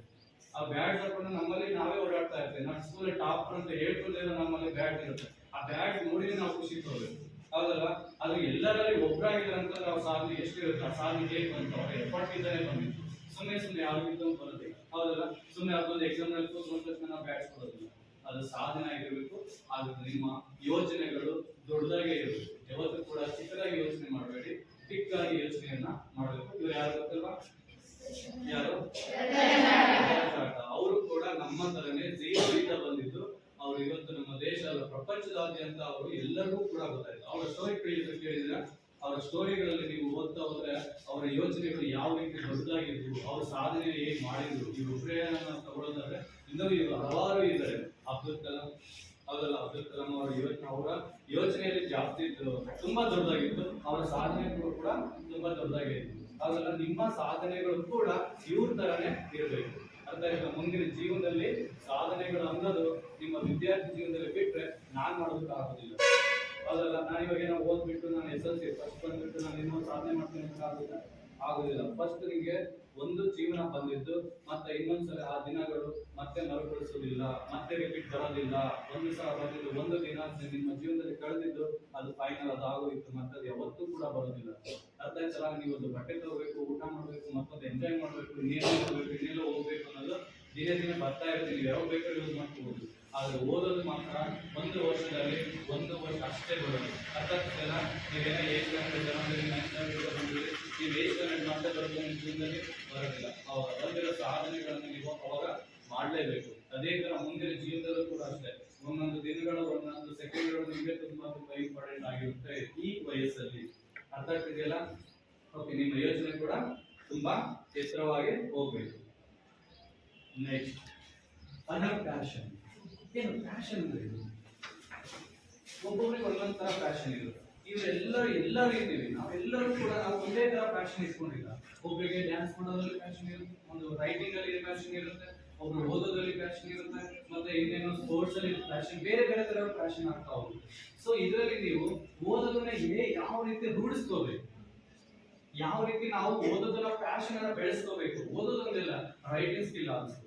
ಆ ಬ್ಯಾಟ್ ತಗೊಂಡು ನಮ್ಮಲ್ಲಿ ನಾವೇ ಓಡಾಡ್ತಾ ಇರ್ತೀವಿ. ನಮ್ಮ ಸ್ಕೂಲ್ ಟಾಪರ್ ಅಂತ ಹೇಳ್ಕೊಳ್ಳೇರೋ ನಮ್ಮಲ್ಲಿ ಬ್ಯಾಟ್ ಇರುತ್ತೆ. ಆ ಬ್ಯಾಟ್ ನೋಡಿ ನಾವು ಖುಷಿ ತಗೋಬೇಕು, ಹೌದಲ್ವಾ? ಅದು ಎಲ್ಲರಲ್ಲಿ ಒಬ್ಬರಾಗಿದ್ದಾರೆ ಅಂತಂದ್ರೆ ಅವ್ರ ಸಾಧನೆ ಎಷ್ಟಿರುತ್ತೆ, ಆ ಸಾಧನೆ ಹೇಗೆ ಬಂತು, ಅವ್ರ ಎಫರ್ಟ್ ಇದ್ದಾನೆ ಬಂದಿತ್ತು. ಸುಮ್ಮನೆ ಯಾರಿಗಿದ್ದು ಬರೋದಿಲ್ಲ, ಹೌದಲ್ಲ? ಸುಮ್ಮನೆ ಅದೊಂದು ಎಕ್ಸಾಮ್ ನಲ್ಲಿ ಕೂತ್ಕೊಂಡ ತಕ್ಷಣ ನಾವು ಬ್ಯಾಟ್ಸ್ ಕೊಡೋದಿಲ್ಲ. ಅದು ಸಾಧನೆ ಆಗಿರ್ಬೇಕು. ಅದು ನಿಮ್ಮ ಯೋಚನೆಗಳು ದೊಡ್ಡದಾಗೆ ಇರಬೇಕು. ಯಾವತ್ತೂ ಕೂಡ ಚಿಕ್ಕದಾಗಿ ಯೋಚನೆ ಮಾಡಬೇಡಿ, ಚಿಕ್ಕದಾಗಿ ಯೋಚನೆಯನ್ನ ಮಾಡಬೇಕು. ಇವ್ರು ಯಾರು ಗೊತ್ತಲ್ವಾ? ಯಾರು? ಅವರು ಕೂಡ ನಮ್ಮ ತರನೇ ಜೀವನದಿಂದ ಬಂದಿದ್ದು. ಅವರು ಇವತ್ತು ನಮ್ಮ ದೇಶ ಪ್ರಪಂಚದಾದ್ಯಂತ ಅವರು ಎಲ್ಲರಿಗೂ ಕೂಡ ಗೊತ್ತಾಯ್ತು. ಅವರ ಸ್ಟೋರಿ ಕೇಳಿದ್ರೆ ಅವರ ಸ್ಟೋರಿಗಳಲ್ಲಿ ನೀವು ಓದ್ತಾ ಹೋದ್ರೆ ಅವರ ಯೋಚನೆಗಳು ಯಾವ ರೀತಿ ದೊಡ್ಡದಾಗಿದ್ವು, ಅವ್ರ ಸಾಧನೆ ಹೇಗೆ ಮಾಡಿದ್ರು. ಇವರು ಪ್ರೇರಣೆಯನ್ನ ತಗೊಳ್ಳೋದಾದ್ರೆ ಇನ್ನೂ ಇವರು ಹಲವಾರು ಇದ್ದಾರೆ. ಅಬ್ದುಲ್ ಕಲಾಂ, ಹೌದಲ್ಲ? ಅಬ್ದುಲ್ ಕಲಾಂ ಅವರ ಯೋಚನೆಯಲ್ಲಿ ಜಾಸ್ತಿ ಇತ್ತು, ತುಂಬಾ ದೊಡ್ಡದಾಗಿತ್ತು. ಅವರ ಸಾಧನೆಗಳು ಕೂಡ ತುಂಬಾ ದೊಡ್ಡದಾಗಿತ್ತು, ಹೌದಲ್ಲ? ನಿಮ್ಮ ಸಾಧನೆಗಳು ಕೂಡ ಇವ್ರ ತರನೇ ಇರಬೇಕು. ಅರ್ಥ ಆಯ್ತಾ? ಮುಂದಿನ ಜೀವನದಲ್ಲಿ ಸಾಧನೆಗಳು ಅನ್ನೋದು ನಿಮ್ಮ ವಿದ್ಯಾರ್ಥಿ ಜೀವನದಲ್ಲಿ ಬಿಟ್ರೆ ನಾನ್ ಮಾಡೋದಕ್ಕೆ ಆಗೋದಿಲ್ಲ, ಹೌದಲ್ಲ? ನಾನು ಇವಾಗ ಏನೋ ಓದ್ಬಿಟ್ಟು ನಾನು SLC ಫಸ್ಟ್ ಬಂದ್ಬಿಟ್ಟು ನಾನು ಇನ್ನೂ ಸಾಧನೆ ಮಾಡ್ತೀನಿ ಅಂತ ಆಗೋದಿಲ್ಲ. ಫಸ್ಟ್ ನಿಮಗೆ ಒಂದು ಜೀವನ ಬಂದಿದ್ದು ಮತ್ತೆ ಇನ್ನೊಂದ್ಸಲ ಆ ದಿನಗಳು ಮತ್ತೆ ಮರುಕಳಿಸೋದಿಲ್ಲ, ಮತ್ತೆ ರಿಪೀಟ್ ಬರೋದಿಲ್ಲ. ಒಂದು ಸಲ ಬಂದಿದ್ದು ಒಂದು ದಿನ ನಿಮ್ಮ ಜೀವನದಲ್ಲಿ ಕಳೆದಿದ್ದು ಅದು ಫೈನಲ್, ಅದು ಆಗೋಯ್ತು, ಮತ್ತೆ ಅದು ಯಾವತ್ತೂ ಕೂಡ ಬರೋದಿಲ್ಲ. ಅರ್ಥ ಆಯ್ತಲ್ಲ? ನೀವು ಒಂದು ಬಟ್ಟೆ ತಗೋಬೇಕು, ಊಟ ಮಾಡಬೇಕು, ಮತ್ತೊಂದು ಎಂಜಾಯ್ ಮಾಡಬೇಕು, ಇನ್ನೆಲ್ಲ ಹೋಗ್ಬೇಕು ಅನ್ನೋದು ದಿನೇ ದಿನೇ ಬರ್ತಾ ಇರುತ್ತೆ. ನೀವು ಯಾವಾಗ ಬೇಕಾದ್ರೂ ಯೂಸ್ ಮಾಡ್ಕೋಬಹುದು. ಆದ್ರೆ ಓದೋದು ಮಾತ್ರ ಒಂದು ವರ್ಷದಲ್ಲಿ ಒಂದು ವರ್ಷ ಅಷ್ಟೇ ಬರೋದು. ಅರ್ಥ ಆಗ್ತಿಲ್ಲ? ನೀವೇನೋ ಏಜ್ ಬಂದಿರಿ, ನೀವು ಏಜ್ ಮತ್ತೆ ಬರೋದು ನಿಮ್ಮ ಜೀವನದಲ್ಲಿ ಬರೋದಿಲ್ಲ. ಬಂದಿರೋ ಸಾಧನೆಗಳನ್ನು ನೀವು ಅವಾಗ ಮಾಡಲೇಬೇಕು. ಅದೇ ತರ ಮುಂದಿನ ಜೀವನದಲ್ಲೂ ಕೂಡ ಅಷ್ಟೇ. ಒಂದೊಂದು ದಿನಗಳು, ಒಂದೊಂದು ಸೆಕೆಂಡ್ಗಳು ನಿಮಗೆ ತುಂಬಾ ತುಂಬಾ ಇಂಪಾರ್ಟೆಂಟ್ ಆಗಿರುತ್ತೆ ಈ ವಯಸ್ಸಲ್ಲಿ. ಅರ್ಥ ಆಗ್ತಿದೆಯಲ್ಲ? ಓಕೆ, ನಿಮ್ಮ ಯೋಚನೆ ಕೂಡ ತುಂಬಾ ಎತ್ತರವಾಗಿ ಹೋಗ್ಬೇಕು. Next, passion. ಏನು ಪ್ಯಾಷನ್ ಅಂದ್ರೆ? ಒಬ್ಬೊಬ್ಬರಿಗೆ ಒಂದೊಂದು ತರ ಪ್ಯಾಷನ್ ಇರುತ್ತೆ. ಎಲ್ಲರೂ ಇದ್ದೀವಿ, ನಾವೆಲ್ಲರೂ ಕೂಡ ನಾವು ಒಂದೇ ತರ ಪ್ಯಾಷನ್ ಇಟ್ಕೊಂಡಿಲ್ಲ. ಒಬ್ಬರಿಗೆ ಡ್ಯಾನ್ಸ್ ಮಾಡೋದ್ರಲ್ಲಿ ಪ್ಯಾಷನ್ ಇರುತ್ತೆ, ಒಂದು ರೈಟಿಂಗ್ ಅಲ್ಲಿ ಪ್ಯಾಷನ್ ಇರುತ್ತೆ, ಒಬ್ರು ಓದೋದ್ರಲ್ಲಿ ಪ್ಯಾಷನ್ ಇರುತ್ತೆ, ಮತ್ತೆ ಇನ್ನೇನೋ ಸ್ಪೋರ್ಟ್ಸ್ ಅಲ್ಲಿ ಪ್ಯಾಷನ್, ಬೇರೆ ಬೇರೆ ತರ ಪ್ಯಾಷನ್ ಆಗ್ತಾ ಹೋಗುತ್ತೆ. ಸೊ ಇದರಲ್ಲಿ ನೀವು ಓದೋದನ್ನ ಯಾವ ರೀತಿ ರೂಢಿಸ್ಕೋಬೇಕು, ಯಾವ ರೀತಿ ನಾವು ಓದೋದನ್ನ ಪ್ಯಾಷನ್ ಅನ್ನ ಬೆಳೆಸ್ಕೋಬೇಕು. ಓದೋದೊಂದಿಲ್ಲ, ರೈಟಿಂಗ್ ಸ್ಕಿಲ್ ಆಲ್ಸೋ.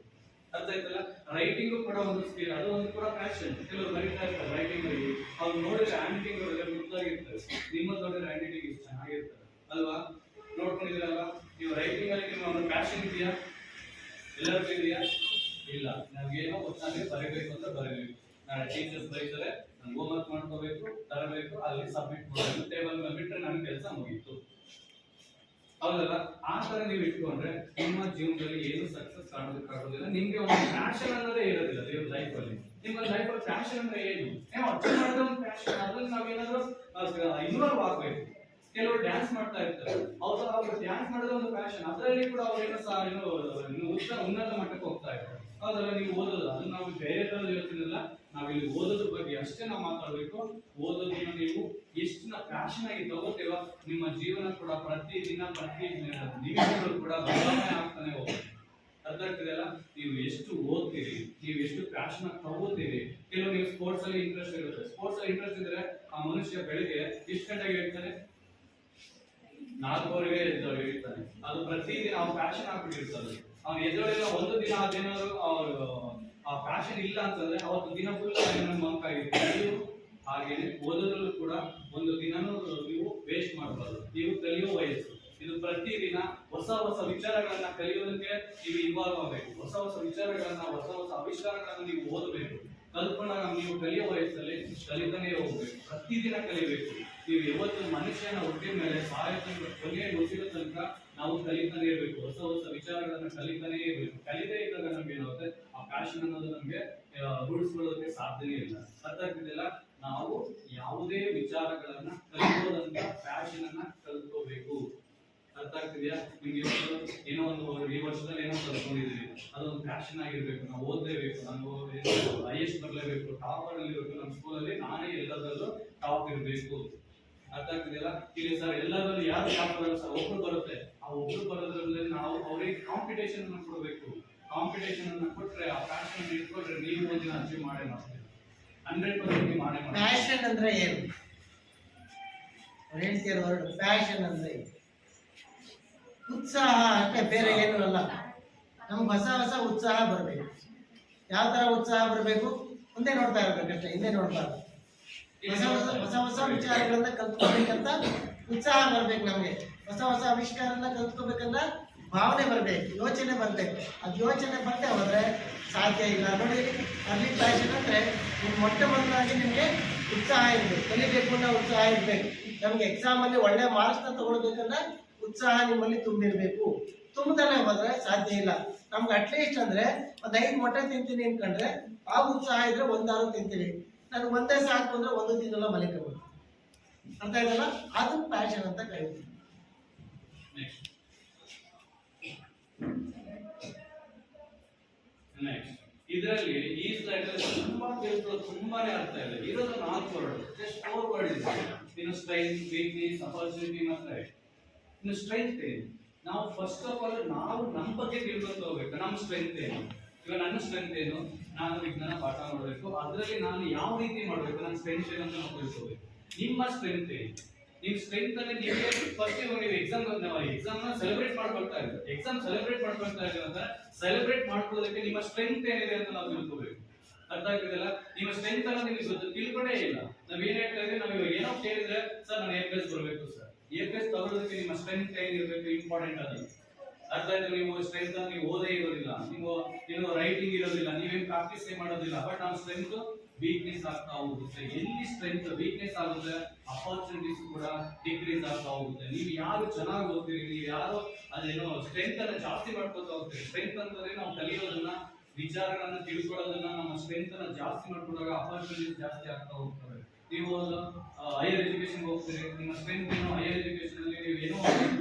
ಅರ್ಥ ಆಯ್ತಲ್ಲ? ರೈಟಿಂಗು ಕೂಡ ಒಂದು ಸ್ಕಿಲ್, ಅದು ಒಂದು ಕೂಡ ಪ್ಯಾಷನ್. ಕೆಲವರು ಬರೀತಾ ಇರ್ತಾರೆ ರೈಟಿಂಗ್ ಅಲ್ಲಿ, ಅವ್ರು ನೋಡಿದ್ರೆ ಹ್ಯಾಂಡ್ ರೈಟಿಂಗ್ ಅವರೆಲ್ಲ ಮುದ್ದಾಗಿರ್ತಾರೆ, ನಿಮ್ಮದು ನೋಡಿದ್ರೆ ಹ್ಯಾಂಡ್ ರೈಟಿಂಗ್ ಇಷ್ಟು ಚೆನ್ನಾಗಿರ್ತಾರೆ ಅಲ್ವಾ? ನೋಡ್ಕೊಂಡಿದ್ದೀರಲ್ವಾ? ನೀವು ರೈಟಿಂಗ್ ಅಲ್ಲಿ ನಿಮ್ಮ ಒಂದು ಪ್ಯಾಷನ್ ಇದೆಯಾ? ಎಲ್ಲರಿಗೂ ಇದೆಯಾ? ಇಲ್ಲ. ನಮ್ಗೇನೋ ಒಟ್ಟಾಗಿ ಬರೀಬೇಕು ಅಂತ ಬರೀಬೇಕು. ನಾಳೆ ಟೀಚರ್ಸ್ ಬರೀತಾರೆ, ನಾನು ಹೋಮ್ ವರ್ಕ್ ಮಾಡ್ಕೋಬೇಕು, ತರಬೇಕು, ಅಲ್ಲಿ ಸಬ್ಮಿಟ್ ಮಾಡಬೇಕು, ಟೇಬಲ್ ಮೇಲೆ ಬಿಟ್ಟರೆ ನನ್ನ ಕೆಲಸ ಮುಗೀತು, ಹೌದಲ್ಲ? ಆ ತರ ನೀವು ಇಟ್ಕೊಂಡ್ರೆ ನಿಮ್ಮ ಜೀವನದಲ್ಲಿ ಏನು ಸಕ್ಸಸ್ ಕಾಣೋದಕ್ಕಾಗೋದಿಲ್ಲ. ನಿಮ್ಗೆ ಒಂದು ಪ್ಯಾಷನ್ ಅನ್ನೋದೇ ಇರೋದಿಲ್ಲ ದೇವ್ರ ಲೈಫ್ ಅಲ್ಲಿ. ನಿಮ್ಮ ಲೈಫ್ ಅಲ್ಲಿ ಪ್ಯಾಷನ್ ಅಂದ್ರೆ ಏನು? ನೀವು ಅಚೀವ್ ಮಾಡಿದ ಒಂದು ಪ್ಯಾಷನ್, ಅದ್ರಲ್ಲಿ ನಾವೇನಾದ್ರೂ ಇನ್ವಾಲ್ವ್ ಆಗ್ಬೇಕು. ಕೆಲವರು ಡ್ಯಾನ್ಸ್ ಮಾಡ್ತಾ ಇರ್ತಾರೆ, ಅವ್ರು ಡ್ಯಾನ್ಸ್ ಮಾಡೋದು ಒಂದು ಪ್ಯಾಷನ್, ಅದರಲ್ಲಿ ಕೂಡ ಅವ್ರೇನೋ ಉನ್ನತ ಮಟ್ಟಕ್ಕೆ ಹೋಗ್ತಾ ಇರ್ತಾರೆ, ಹೌದಲ್ಲ? ನೀವು ಓದೋದು ಅದು ನಾವು ಬೇರೆ ತರದ ಯೋಚನೆ, ನಾವಿಲ್ಲಿ ಓದೋದ್ರ ಬಗ್ಗೆ ಅಷ್ಟೇ ನಾವು ಮಾತಾಡ್ಬೇಕು. ಓದೋದನ್ನ ನೀವು ಎಷ್ಟು ಪ್ಯಾಷನ್ ಆಗಿ ತಗೋತೀರೋ ನಿಮ್ಮ ಜೀವನ ಕೂಡ ಪ್ರತಿ ನಿಮಿಷಗಳು ಕೂಡ ಬದಲಾವಣೆ ಆಗ್ತಾನೆ ಹೋಗುತ್ತೆ. ಅರ್ಥ ಆಗ್ತಿದೆಯಲ್ಲ? ನೀವು ಎಷ್ಟು ಓದ್ತೀರಿ, ನೀವು ಎಷ್ಟು ಪ್ಯಾಷನ್ ಆಗಿ ತಗೋತೀರಿ. ಕೆಲವು ನೀವು ಸ್ಪೋರ್ಟ್ಸ್ ಅಲ್ಲಿ ಇಂಟ್ರೆಸ್ಟ್ ಇರುತ್ತೆ, ಸ್ಪೋರ್ಟ್ಸ್ ಅಲ್ಲಿ ಇಂಟ್ರೆಸ್ಟ್ ಇದ್ರೆ ಆ ಮನುಷ್ಯ ಬೆಳಿಗ್ಗೆ ಎಷ್ಟು ಗಂಟೆಗೆ ಹೇಳ್ತಾನೆ? 4 ಹೇಳ್ತಾನೆ. ಅದು ಪ್ರತಿದಿನ ಅವ್ನ ಪ್ಯಾಷನ್ ಆಗ್ಬಿಟ್ಟಿರ್ತದೆ. ಅವ್ನು ಎದುರೆಲ್ಲ ಒಂದು ದಿನ ಅದೇನಾದ್ರು ಆ ಪ್ಯಾಷನ್ ಇಲ್ಲ ಅಂತಂದ್ರೆ ಅವತ್ತು ದಿನ ಫುಲ್ ಮಂಕ್ ಆಗಿರ್ತಾರೆ. ನೀವು ಹಾಗೇನೆ ಓದೋದ್ರಲ್ಲೂ ಕೂಡ ಒಂದು ದಿನನೂ ನೀವು ವೇಸ್ಟ್ ಮಾಡಬಾರ್ದು. ನೀವು ಕಲಿಯೋ ವಯಸ್ಸು ಇದು. ಪ್ರತಿದಿನ ಹೊಸ ಹೊಸ ವಿಚಾರಗಳನ್ನ ಕಲಿಯೋದಕ್ಕೆ ನೀವು ಇನ್ವಾಲ್ವ್ ಆಗಬೇಕು. ಹೊಸ ಹೊಸ ವಿಚಾರಗಳನ್ನ, ಹೊಸ ಹೊಸ ಆವಿಷ್ಕಾರಗಳನ್ನ ನೀವು ಓದಬೇಕು. ಕಲ್ತ್ಕೊಂಡಾಗ ನೀವು ಕಲಿಯೋ ವಯಸ್ಸಲ್ಲಿ ಕಲಿತಾನೇ ಹೋಗ್ಬೇಕು, ಪ್ರತಿದಿನ ಕಲಿಬೇಕು. ನೀವು ಯಾವತ್ತು ಮನುಷ್ಯನ ಹುಟ್ಟಿದ ಮೇಲೆ ಕೊನೆಯ ಉಸಿರೋ ತನಕ ನಾವು ಕಲಿತಾನೆ ಇರಬೇಕು. ಹೊಸ ಹೊಸ ವಿಚಾರಗಳನ್ನ ಕಲಿತಾನೇ ಇರಬೇಕು. ಕಲಿದೇ ಇದ್ದಾಗ ನಮ್ಗೆ ಏನಾಗುತ್ತೆ, ಆ ಪ್ಯಾಷನ್ ಅನ್ನೋದು ನಮ್ಗೆ ರೂಢಿಸ್ಕೊಳ್ಳೋದಕ್ಕೆ ಸಾಧ್ಯನೇ ಇಲ್ಲ. ಅರ್ಥ ಆಗ್ತಿದೆಯಲ್ಲ? ನಾವು ಯಾವುದೇ ವಿಚಾರಗಳನ್ನ ಕಲಿಯೋದಂತ ಪ್ಯಾಷನ್ ಅನ್ನ ಕಲ್ತ್ಕೋಬೇಕು. ಅರ್ಥ ಆಗ್ತಿದೆಯಾ ನಿಮ್ಗೆ? ಏನೋ ಒಂದು ಈ ವರ್ಷದಲ್ಲಿ ಏನೋ ಕಲ್ತ್ಕೊಂಡಿದ್ದೀವಿ, ಅದೊಂದು ಪ್ಯಾಷನ್ ಆಗಿರ್ಬೇಕು. ನಾವು ಓದಲೇಬೇಕು, ನಾನು ಹೈಯೆಸ್ಟ್ ಬರಲೇಬೇಕು, ಟಾಪರ್ ಇರಬೇಕು. ನಮ್ಮ ಸ್ಕೂಲಲ್ಲಿ ನಾನೇ ಎಲ್ಲದರಲ್ಲೂ ಟಾಪ್ ಇರಬೇಕು. ಅರ್ಥ ಆಗ್ತಿದೆಯಲ್ಲ? ಇಲ್ಲಿ ಸರ್ ಎಲ್ಲದರಲ್ಲೂ ಯಾರು ಟಾಪ್ ಬರಲ್ಲ ಸರ್, ಒಬ್ರು ಬರುತ್ತೆ. ಆ ಒಬ್ರು ಬರೋದ್ರಲ್ಲಿ ನಾವು ಅವ್ರಿಗೆ ಕಾಂಪಿಟೇಷನ್ ಅನ್ನು ಕೊಡಬೇಕು. ಕಾಂಪಿಟೇಷನ್ ಅನ್ನು ಕೊಟ್ರೆ, ಆ ಪ್ಯಾಷನ್ ಇಟ್ಕೊಂಡ್ರೆ ನೀವು ಒಂದಿನ ಅಚೀವ್ ಮಾಡೇ ಮಾಡ್ತೀವಿ, 100% ಮಾಡೇ ಮಾಡ್ತೀವಿ. ಪ್ಯಾಷನ್ ಅಂದ್ರೆ ಏನು? ಹೇಳ್ತೀರ ವರ್ಡ್ ಪ್ಯಾಷನ್ ಅಂದ್ರೆ ಏನು? ಉತ್ಸಾಹ ಅಷ್ಟೇ, ಬೇರೆ ಏನೂ ಅಲ್ಲ. ನಮ್ಗೆ ಹೊಸ ಹೊಸ ಉತ್ಸಾಹ ಬರಬೇಕು. ಯಾವ ತರ ಉತ್ಸಾಹ ಬರಬೇಕು? ಮುಂದೆ ನೋಡ್ತಾ ಇರ್ಬೇಕಷ್ಟೇ, ಹಿಂದೆ ನೋಡ್ಬಾರ್ದು. ಹೊಸ ಹೊಸ ಹೊಸ ಹೊಸ ವಿಚಾರಗಳನ್ನ ಕಲ್ತ್ಕೋಬೇಕಂತ ಉತ್ಸಾಹ ಬರ್ಬೇಕು ನಮ್ಗೆ. ಹೊಸ ಹೊಸ ಆವಿಷ್ಕಾರನ ಕಲ್ತ್ಕೋಬೇಕಂತ ಭಾವನೆ ಬರ್ಬೇಕು, ಯೋಚನೆ ಬರ್ಬೇಕು. ಅದು ಯೋಚನೆ ಬರ್ದೆ ಹೋದ್ರೆ ಸಾಧ್ಯ ಇಲ್ಲ. ನೋಡಿ, ಅರ್ಲಿ ಪ್ಯಾಷನ್ ಅಂದ್ರೆ ನಿಮ್ ಮೊಟ್ಟ ಮೊದಲಾಗಿ ನಿಮ್ಗೆ ಉತ್ಸಾಹ ಇರ್ಬೇಕು, ಕಲಿಬೇಕು ಅನ್ನೋ ಉತ್ಸಾಹ ಇರ್ಬೇಕು. ನಮ್ಗೆ ಎಕ್ಸಾಮ್ ಅಲ್ಲಿ ಒಳ್ಳೆ ಮಾರ್ಕ್ಸ್ ನ ತಗೊಳ್ಬೇಕನ್ನ ಉತ್ಸಾಹ ನಿಮ್ಮಲ್ಲಿ ತುಂಬಿರ್ಬೇಕು. ತುಂಬದಲ್ಲೇ ಹೋದ್ರೆ ಸಾಧ್ಯ ಇಲ್ಲ. ನಮ್ಗೆ ಅಟ್ಲೀಸ್ಟ್ ಅಂದ್ರೆ ಒಂದ್ 5 ಮೊಟ್ಟೆ ತಿಂತೀನಿ ಅನ್ಕೊಂಡ್ರೆ ಆ ಉತ್ಸಾಹ ಇದ್ರೆ ಒಂದಾರು ತಿಂತೀವಿ. ನಾನು ಒಂದೇ ಸಾಕು ಅಂದ್ರೆ ಒಂದು ತಿನ್ನಲ್ಲ, ಮಲಿಕಬಹುದು. ಅರ್ಥ ಆಯ್ತಲ್ಲ? ಅದು ಪ್ಯಾಷನ್ ಅಂತ ಕರೀತೀವಿ. ನೆಕ್ಸ್ಟ್ ಇದರಲ್ಲಿ ಈ ಸ್ಲೈಡ್ ಅಲ್ಲಿ ತುಂಬಾ ಕೇಳ್ಕೊಳ್ಳೋ ತುಂಬಾನೇ ಅರ್ಥ ಇದೆ. ಇರೋದು 4 ವರ್ಡ್, ಜಸ್ಟ್ 4 ವರ್ಡ್ ಇದೆ. ಇನ್ನು ಸ್ಟ್ರೆಂತ್, ವೀಕ್ನೆಸ್, ಅಪರ್ಚುನಿಟಿ ಮತ್ತೆ ಇನ್ನು ಸ್ಟ್ರೆಂತ್ ಏನು? ನಾವು ಫಸ್ಟ್ ಆಫ್ ಆಲ್ ನಾವು ನಮ್ಮ ಬಗ್ಗೆ ತಿಳ್ಕೊಂತ ಹೋಗ್ಬೇಕು. ನಮ್ಮ ಸ್ಟ್ರೆಂತ್ ಏನು? ಇವಾಗ ನನ್ನ ಸ್ಟ್ರೆಂತ್ ಏನು? ನಾನು ವಿಜ್ಞಾನ ಪಾಠ ಮಾಡಬೇಕು, ಅದರಲ್ಲಿ ನಾನು ಯಾವ ರೀತಿ ಮಾಡಬೇಕು, ನನ್ನ ಸ್ಟ್ರೆಂತ್ ಏನು ಅಂತ ನಾವು ತಿಳ್ಕೋಬೇಕು. ನಿಮ್ಮ ಸ್ಟ್ರೆಂತ್ ಏನು? ನಿಮ್ಮ ಸ್ಟ್ರೆಂತ್ ಅಲ್ಲಿ ನಿಮಗೆ ಫಸ್ಟ್ ನೀವು ಎಕ್ಸಾಮ್ ನ ಸೆಲೆಬ್ರೇಟ್ ಮಾಡ್ಕೊಳ್ತಾ ಇದ್ದೀವಿ. ಎಕ್ಸಾಮ್ ಸೆಲೆಬ್ರೇಟ್ ಮಾಡ್ಕೊಳ್ತಾ ಇದ್ದೀವಿ ಅಂತ ಸೆಲೆಬ್ರೇಟ್ ಮಾಡ್ಕೊಳ್ಳೋದಕ್ಕೆ ನಿಮ್ಮ ಸ್ಟ್ರೆಂತ್ ಏನಿದೆ ಅಂತ ನಾವು ತಿಳ್ಕೋಬೇಕು. ಅರ್ಥ ಆಗ್ತಿದೆಯಲ್ಲ? ನಿಮ್ಮ ಸ್ಟ್ರೆಂತ್ ಅನ್ನ ನಿಮಗೆ ತಿಳ್ಕೊಂಡೇ ಇಲ್ಲ. ನಾವ್ ಏನ್ ಹೇಳ್ತಾ ಇದ್ದೀವಿ, ನಾವು ಇವಾಗ ಏನೋ ಕೇಳಿದ್ರೆ ಸರ್ ನಾನು A+ ಬರಬೇಕು ಸರ್. A+ ತಗೊಳ್ಳೋದಕ್ಕೆ ನಿಮ್ಮ ಸ್ಟ್ರೆಂತ್ ಏನಿರಬೇಕು ಇಂಪಾರ್ಟೆಂಟ್ ಅದು. ಅರ್ಥ ಆಯ್ತು? ನೀವು ಸ್ಟ್ರೆಂತ್ ನೀವು ಓದೇ ಇರೋದಿಲ್ಲ, ನೀವು ರೈಟಿಂಗ್ ಇರೋದಿಲ್ಲ, ನೀವೇನು ಪ್ರಾಕ್ಟೀಸ್ ಮಾಡೋದಿಲ್ಲ. ಬಟ್ ನಾವು ಸ್ಟ್ರೆಂತ್ ವೀಕ್ನೆಸ್ ಆಗ್ತಾ ಹೋಗುತ್ತೆ. ಎಲ್ಲಿ ಸ್ಟ್ರೆಂತ್ ವೀಕ್ನೆಸ್ ಆಗುತ್ತೆ, ಅಪರ್ಚುನಿಟೀಸ್ ಕೂಡ ಡಿಕ್ರೀಸ್ ಆಗ್ತಾ ಹೋಗುತ್ತೆ. ನೀವು ಯಾರು ಚೆನ್ನಾಗಿ ಓದ್ತೀರಿ, ನೀವು ಯಾರು ಅದೇನೋ ಸ್ಟ್ರೆಂತ್ ಅನ್ನ ಜಾಸ್ತಿ ಮಾಡ್ಕೊತಾ ಹೋಗ್ತೀರಿ. ಸ್ಟ್ರೆಂತ್ ಅಂತಂದ್ರೆ ನಾವು ಕಲಿಯೋದನ್ನ, ವಿಚಾರಗಳನ್ನ ತಿಳ್ಕೊಳ್ಳೋದನ್ನ, ನಮ್ಮ ಸ್ಟ್ರೆಂತ್ ಅನ್ನ ಜಾಸ್ತಿ ಮಾಡ್ಕೊಂಡಾಗ ಅಪರ್ಚುನಿಟೀಸ್ ಜಾಸ್ತಿ ಆಗ್ತಾ ಹೋಗ್ತವೆ. ನೀವು ಹೈಯರ್ ಎಜುಕೇಶನ್ ಹೋಗ್ತೀರಿ, ನಿಮ್ಮ ಸ್ಟ್ರೆಂತ್ ಏನು ಹೈಯರ್ ಎಜುಕೇಶನ್ ಅಲ್ಲಿ ನೀವು ಏನೋ